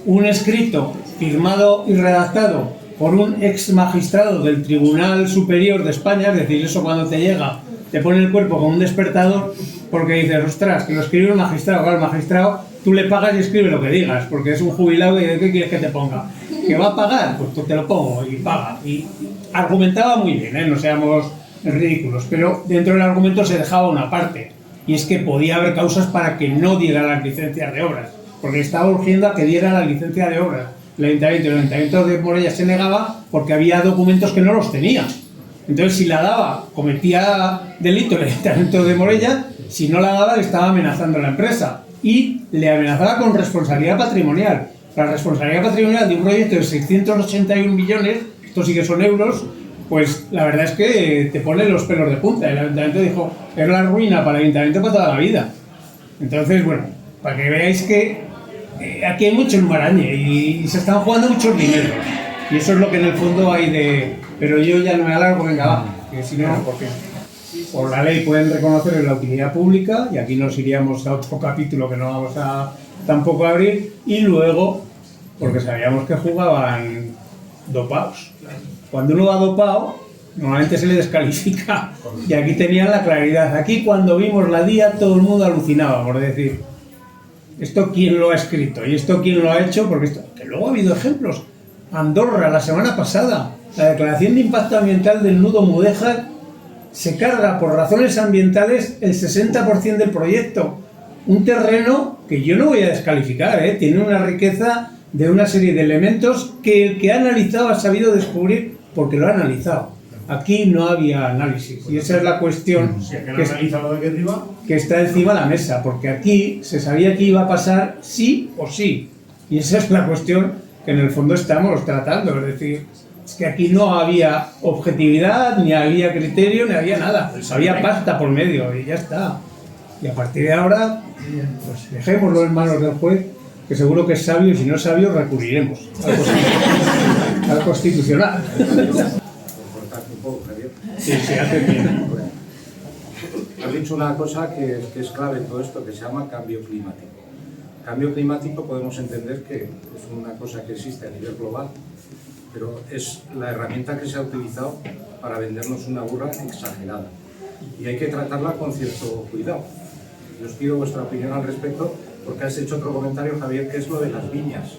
S7: un escrito firmado y redactado por un ex magistrado del Tribunal Superior de España. Es decir, eso cuando te llega te pone el cuerpo como un despertador, porque dices, ostras, que lo escribe un magistrado. Claro, el magistrado tú le pagas y escribe lo que digas, porque es un jubilado y ¿de qué quieres que te ponga? ¿Que va a pagar? Pues te lo pongo y paga. Y argumentaba muy bien, no seamos ridículos, pero dentro del argumento se dejaba una parte, y es que podía haber causas para que no diera las licencias de obras, porque estaba urgiendo a que diera la licencia de obras. El Ayuntamiento de Morella se negaba porque había documentos que no los tenía. Entonces, si la daba, cometía delito el Ayuntamiento de Morella; si no la daba, le estaba amenazando a la empresa. Y le amenazaba con responsabilidad patrimonial. La responsabilidad patrimonial de un proyecto de 681 millones, estos sí que son euros, pues la verdad es que te pone los pelos de punta. El Ayuntamiento dijo, es la ruina para el Ayuntamiento para toda la vida. Entonces, bueno, para que veáis que aquí hay mucho enmarañe y se están jugando muchos dineros. Y eso es lo que en el fondo hay de... Pero yo ya no me alargo, venga, va, que si no, porque por la ley pueden reconocer la utilidad pública, y aquí nos iríamos a otro capítulo que no vamos a tampoco abrir, y luego, porque sabíamos que jugaban dopados. Cuando uno va dopado, normalmente se le descalifica, y aquí tenían la claridad. Aquí cuando vimos la DIA todo el mundo alucinaba, por decir, ¿esto quién lo ha escrito? ¿Y esto quién lo ha hecho? Porque esto, que luego ha habido ejemplos. Andorra, la semana pasada, la declaración de impacto ambiental del nudo Mudéjar, se carga por razones ambientales el 60% del proyecto. Un terreno que yo no voy a descalificar, tiene una riqueza de una serie de elementos que el que ha analizado ha sabido descubrir porque lo ha analizado. Aquí no había análisis y esa es la cuestión que está encima de la mesa, porque aquí se sabía que iba a pasar sí o sí, y esa es la cuestión que en el fondo estamos tratando, es decir, es que aquí no había objetividad, ni había criterio, ni había nada, había pasta por medio y ya está. Y a partir de ahora, pues dejémoslo en manos del juez, que seguro que es sabio, y si no es sabio recurriremos al Constitucional.
S5: Sí, hace bien. Has dicho una cosa que es clave en todo esto, que se llama cambio climático. Cambio climático podemos entender que es una cosa que existe a nivel global, pero es la herramienta que se ha utilizado para vendernos una burra exagerada. Y hay que tratarla con cierto cuidado. Yo os pido vuestra opinión al respecto, porque has hecho otro comentario, Javier, que es lo de las viñas.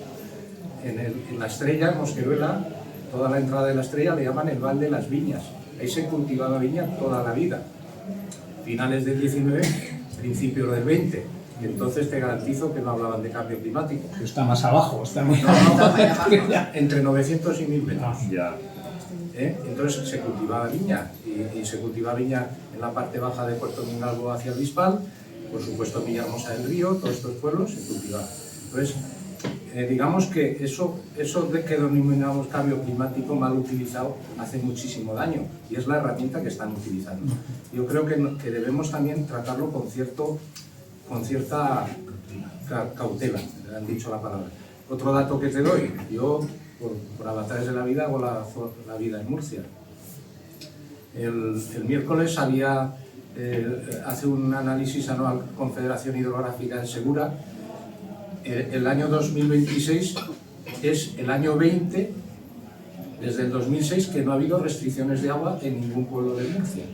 S5: En la Estrella, en Mosqueruela, toda la entrada de la Estrella le llaman el Val de las Viñas. Ahí se cultivaba viña toda la vida. Finales del 19, principios del 20. Entonces te garantizo que no hablaban de cambio climático.
S7: Está más abajo, está muy
S5: abajo. Entre 900 y 1000 metros. Entonces se cultivaba viña y se cultivaba viña en la parte baja de Puerto Mingalvo hacia el Bispal, por supuesto Villahermosa del Río, todos estos pueblos se cultivaban. Entonces, digamos que eso de que denominamos cambio climático mal utilizado hace muchísimo daño y es la herramienta que están utilizando. Yo creo que debemos también tratarlo con cierta cautela, han dicho la palabra. Otro dato que te doy, yo por avatares de la vida hago la vida en Murcia. El miércoles hace un análisis anual Confederación Hidrográfica en Segura. El año 2026 es el año 20 desde el 2006 que no ha habido restricciones de agua en ningún pueblo de Murcia.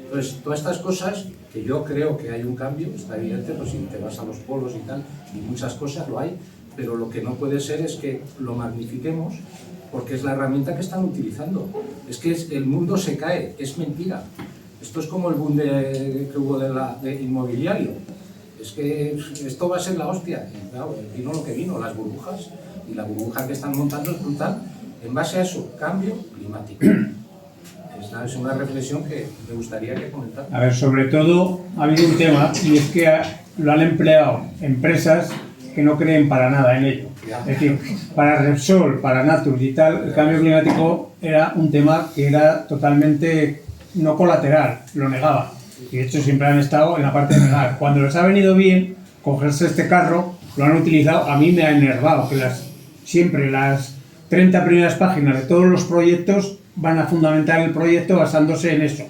S5: Entonces, todas estas cosas, que yo creo que hay un cambio, está evidente, pues si te vas a los polos y tal, y muchas cosas lo hay, pero lo que no puede ser es que lo magnifiquemos porque es la herramienta que están utilizando. Es que el mundo se cae, es mentira. Esto es como el boom que hubo de inmobiliario. Es que esto va a ser la hostia. Y claro, vino lo que vino, las burbujas, y la burbuja que están montando es brutal. En base a eso, cambio climático. Esta es una reflexión que me gustaría que comentaran.
S7: A ver, sobre todo ha habido un tema, y es que lo han empleado empresas que no creen para nada en ello. Es decir, para Repsol, para Naturgy y tal, el cambio climático era un tema que era totalmente no colateral, lo negaba. Y de hecho siempre han estado en la parte de negar. Cuando les ha venido bien cogerse este carro, lo han utilizado. A mí me ha enervado que siempre las 30 primeras páginas de todos los proyectos van a fundamentar el proyecto basándose en eso.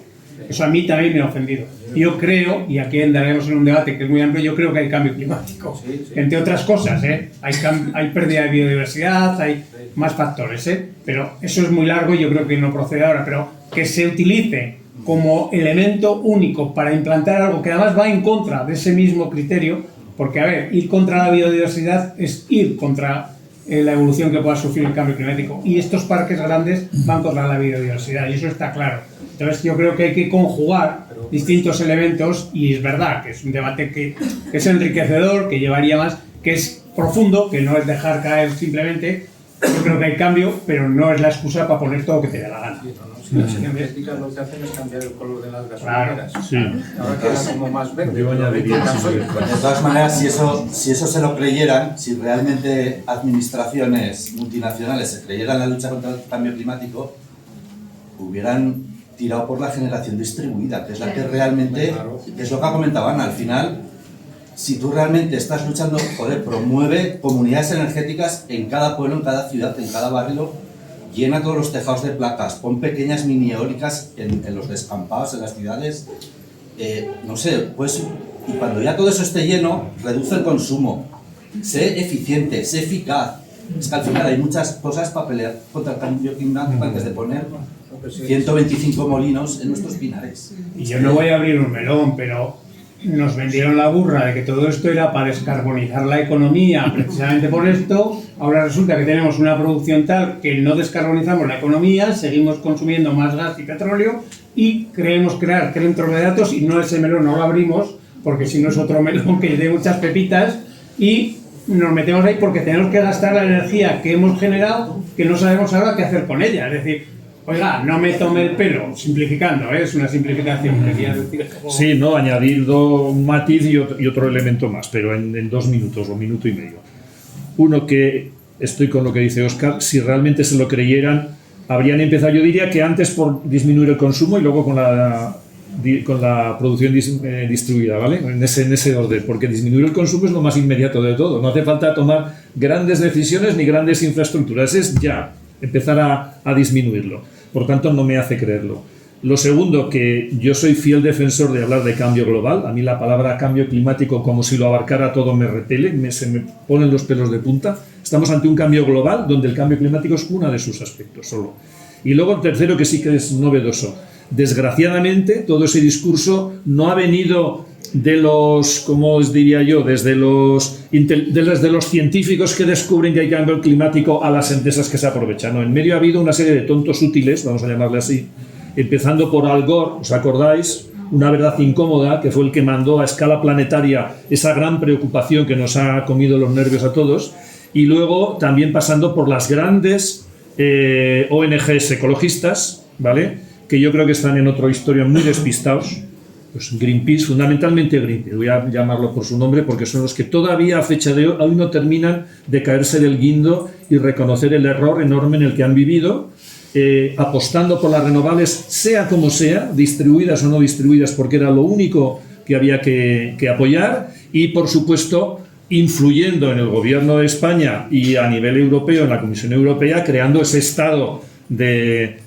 S7: Eso a mí también me ha ofendido. Yo creo, y aquí entraremos en un debate que es muy amplio, yo creo que hay cambio climático. Entre otras cosas, hay pérdida de biodiversidad, hay más factores, pero eso es muy largo y yo creo que no procede ahora. Pero que se utilice como elemento único para implantar algo que además va en contra de ese mismo criterio, porque, a ver, ir contra la biodiversidad es ir contra la evolución que pueda sufrir el cambio climático. Y estos parques grandes van contra la biodiversidad, y eso está claro. Entonces yo creo que hay que conjugar distintos elementos, y es verdad que es un debate que es enriquecedor, que llevaría más, que es profundo, que no es dejar caer simplemente. Yo creo que hay cambio, pero no es la excusa para poner todo lo que te dé la gana.
S5: Si las energéticas lo que hacen es cambiar el color de las gasolineras. Ahora queda como más verde.
S8: De todas maneras, si eso se lo creyeran, si realmente administraciones multinacionales se creyeran la lucha contra el cambio climático, hubieran tirado por la generación distribuida, que es la que realmente, que es lo que comentaban al final. Si tú realmente estás luchando, promueve comunidades energéticas en cada pueblo, en cada ciudad, en cada barrio, llena todos los tejados de placas, pon pequeñas mini eólicas en los descampados, en las ciudades, no sé, pues, y cuando ya todo eso esté lleno, reduce el consumo, sé eficiente, sé eficaz. Es que al final hay muchas cosas para pelear contra el cambio climático antes de poner 125 molinos en nuestros pinares.
S7: Y yo no voy a abrir un melón, pero nos vendieron la burra de que todo esto era para descarbonizar la economía, precisamente por esto. Ahora resulta que tenemos una producción tal que no descarbonizamos la economía, seguimos consumiendo más gas y petróleo y creemos crear centros de datos y no, ese melón no lo abrimos porque si no es otro melón que de muchas pepitas y nos metemos ahí porque tenemos que gastar la energía que hemos generado que no sabemos ahora qué hacer con ella. Es decir, oiga, no me tome el pelo, simplificando, es una simplificación.
S11: Sí, no, añadir un matiz y otro elemento más, pero en 2 minutos o minuto y medio. Uno, que estoy con lo que dice Óscar, si realmente se lo creyeran, habrían empezado, yo diría que antes por disminuir el consumo y luego con la producción distribuida, ¿vale? En ese orden, porque disminuir el consumo es lo más inmediato de todo. No hace falta tomar grandes decisiones ni grandes infraestructuras, es ya empezar a disminuirlo. Por tanto, no me hace creerlo. Lo segundo, que yo soy fiel defensor de hablar de cambio global. A mí la palabra cambio climático, como si lo abarcara todo, me repele, se me ponen los pelos de punta. Estamos ante un cambio global donde el cambio climático es uno de sus aspectos solo. Y luego el tercero, que sí que es novedoso. Desgraciadamente, todo ese discurso no ha venido de los, ¿cómo os diría yo?, desde los científicos que descubren que hay cambio climático a las empresas que se aprovechan. No, en medio ha habido una serie de tontos útiles, vamos a llamarle así, empezando por Al Gore, ¿os acordáis? Una verdad incómoda, que fue el que mandó a escala planetaria esa gran preocupación que nos ha comido los nervios a todos, y luego también pasando por las grandes ONGs ecologistas, ¿vale?, que yo creo que están en otra historia muy despistados. Pues Greenpeace, fundamentalmente Greenpeace, voy a llamarlo por su nombre porque son los que todavía a fecha de hoy aún no terminan de caerse del guindo y reconocer el error enorme en el que han vivido, apostando por las renovables, sea como sea, distribuidas o no distribuidas, porque era lo único que había que apoyar, y por supuesto influyendo en el gobierno de España y a nivel europeo, en la Comisión Europea, creando ese estado de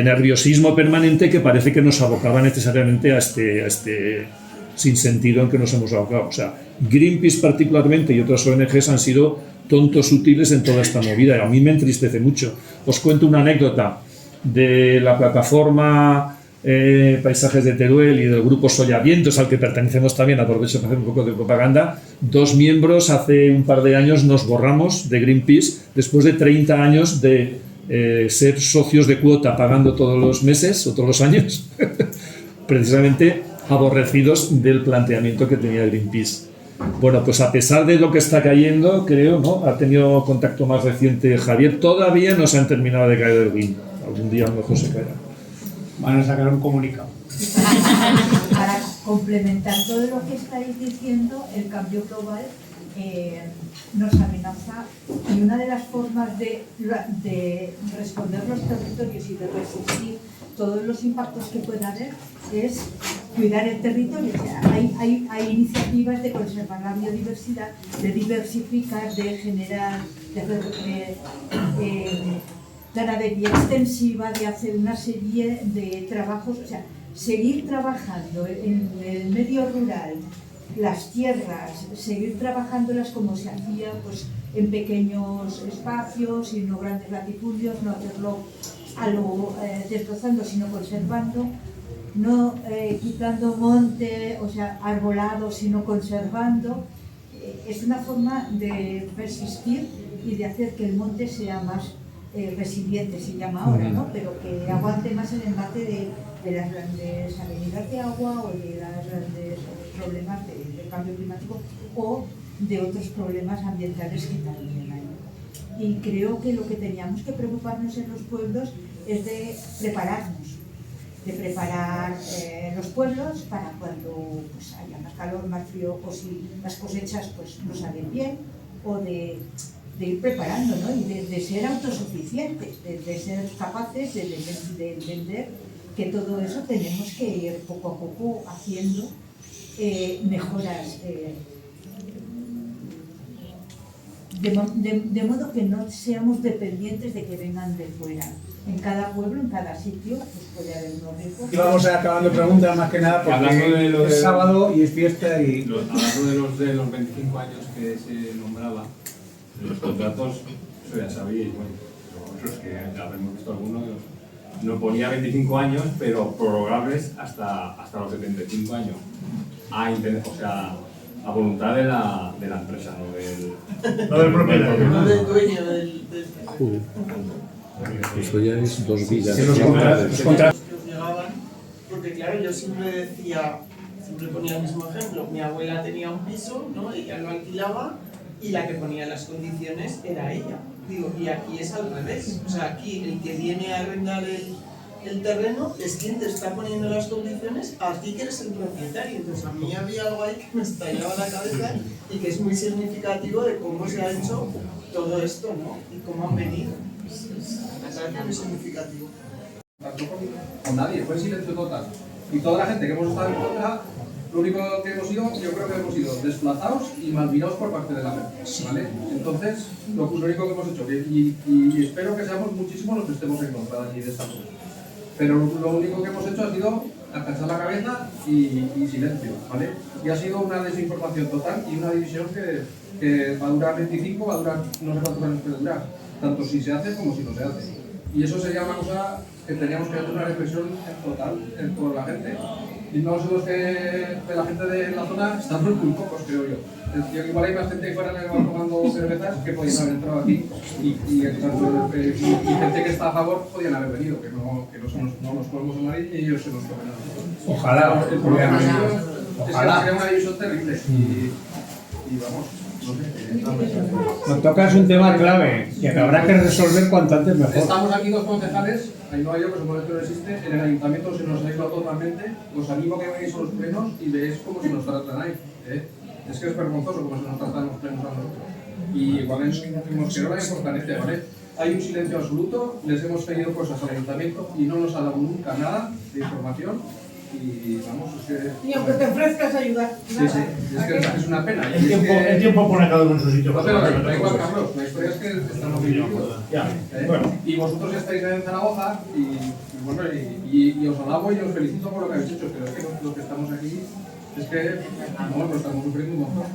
S11: nerviosismo permanente que parece que nos abocaba necesariamente a este sinsentido en que nos hemos abocado. O sea, Greenpeace particularmente y otras ONGs han sido tontos útiles en toda esta movida y a mí me entristece mucho. Os cuento una anécdota de la plataforma Paisajes de Teruel y del grupo Sollavientos, al que pertenecemos también, aprovecho para hacer un poco de propaganda. 2 miembros hace un par de años nos borramos de Greenpeace después de 30 años de ser socios de cuota pagando todos los meses o todos los años, precisamente aborrecidos del planteamiento que tenía Greenpeace. Bueno, pues a pesar de lo que está cayendo, creo, ¿no?, ha tenido contacto más reciente Javier, todavía no se han terminado de caer del guindo. Algún día a lo mejor se caerá.
S7: Van a sacar un comunicado.
S6: Para complementar todo lo que estáis diciendo, el cambio global nos amenaza y una de las formas de responder los territorios y de resistir todos los impactos que pueda haber es cuidar el territorio. O sea, hay iniciativas de conservar la biodiversidad, de diversificar, de generar, de hacer ganadería extensiva, de hacer una serie de trabajos, o sea, seguir trabajando en el medio rural, las tierras, seguir trabajándolas como se hacía, pues en pequeños espacios y no grandes latifundios, no hacerlo destrozando, sino conservando, no quitando monte, o sea, arbolado, sino conservando. Es una forma de persistir y de hacer que el monte sea más resiliente, se llama ahora, ¿no?, pero que aguante más el embate de las grandes avenidas de agua o de los grandes problemas del cambio climático o de otros problemas ambientales que también hay. Y creo que lo que teníamos que preocuparnos en los pueblos es de prepararnos, de preparar los pueblos para cuando pues, haya más calor, más frío, o si las cosechas pues, no salen bien, o de ir preparando, ¿no?, y de ser autosuficientes, de ser capaces de entender que todo eso tenemos que ir poco a poco haciendo mejoras, de modo que no seamos dependientes de que vengan de fuera. En cada pueblo, en cada sitio, pues puede haber unos riesgos.
S7: Y vamos acabando preguntas más que nada porque es sábado y es fiesta y...
S13: Hablando de los 25 años que se nombraba, los contratos, eso ya sabíais, bueno, vosotros que ya habremos visto algunos, no ponía 25 años, pero prorrogables hasta los 75 años. a voluntad de la empresa, no del,
S9: No del propietario.
S14: No del dueño del
S11: Joder. Eso ya es dos vidas.
S7: Que los contratos
S14: que os llegaban, porque claro, yo siempre decía, siempre ponía el mismo ejemplo, mi abuela tenía un piso, ¿no? Ella lo alquilaba y la que ponía las condiciones era ella. Digo, y aquí es al revés, o sea, aquí el que viene a arrendar el terreno es quien te está poniendo las condiciones a ti que eres el propietario. Entonces a mí había algo ahí que me estallaba la cabeza y que es muy significativo de cómo se ha hecho todo esto, ¿no? Y cómo han venido. Me parece muy significativo.
S15: Con nadie, fue silencio total. Y toda la gente que hemos estado en contra, lo único que hemos sido, yo creo que hemos sido desplazados y mal mirados por parte de la gente, ¿vale? Entonces, lo único que hemos hecho, y espero que seamos muchísimos los que estemos en contra de esta cosa. Pero lo único que hemos hecho ha sido agachar la cabeza y silencio, ¿vale? Y ha sido una desinformación total y una división que va a durar 25, va a durar no sé cuántos años puede durar, tanto si se hace como si no se hace. Y eso sería una cosa que teníamos que hacer una reflexión total en toda la gente. Y no los que de la gente de la zona estamos muy pocos, creo yo. Igual hay más gente fuera que va tomando cervezas que podían haber entrado aquí y gente que está a favor podían haber venido, que no nos podemos a nadie y ellos se nos comen a nosotros.
S7: Ojalá.
S15: El problema ha sido,
S7: Ojalá.
S15: es que sería una división terrible y vamos, no sé.
S7: Nos tocas un tema clave que habrá que resolver cuanto antes mejor.
S15: Estamos aquí dos concejales, Ainhoa y yo, que somos que no existe, en el ayuntamiento se nos ha aislado totalmente. Os animo a que veáis a los plenos y veáis cómo se nos tratan ahí. Es que es vergonzoso cómo se nos tratan los plenos a nosotros. Y igual en Mosquerola y en Fortaleza, ¿vale? Hay un silencio absoluto, les hemos pedido cosas al ayuntamiento y no nos ha dado nunca nada de información. Y vamos, es que...
S14: Y aunque te ofrezcas ayudar.
S15: Sí, es que es una pena.
S9: El tiempo pone cada uno en su sitio.
S15: No, pero da igual, Carlos, la historia es que estamos viviendo. Y vosotros estáis en Zaragoza y bueno, y os alabo y os felicito por lo que habéis hecho, pero es que los que estamos aquí es que no, lo estamos sufriendo un montón.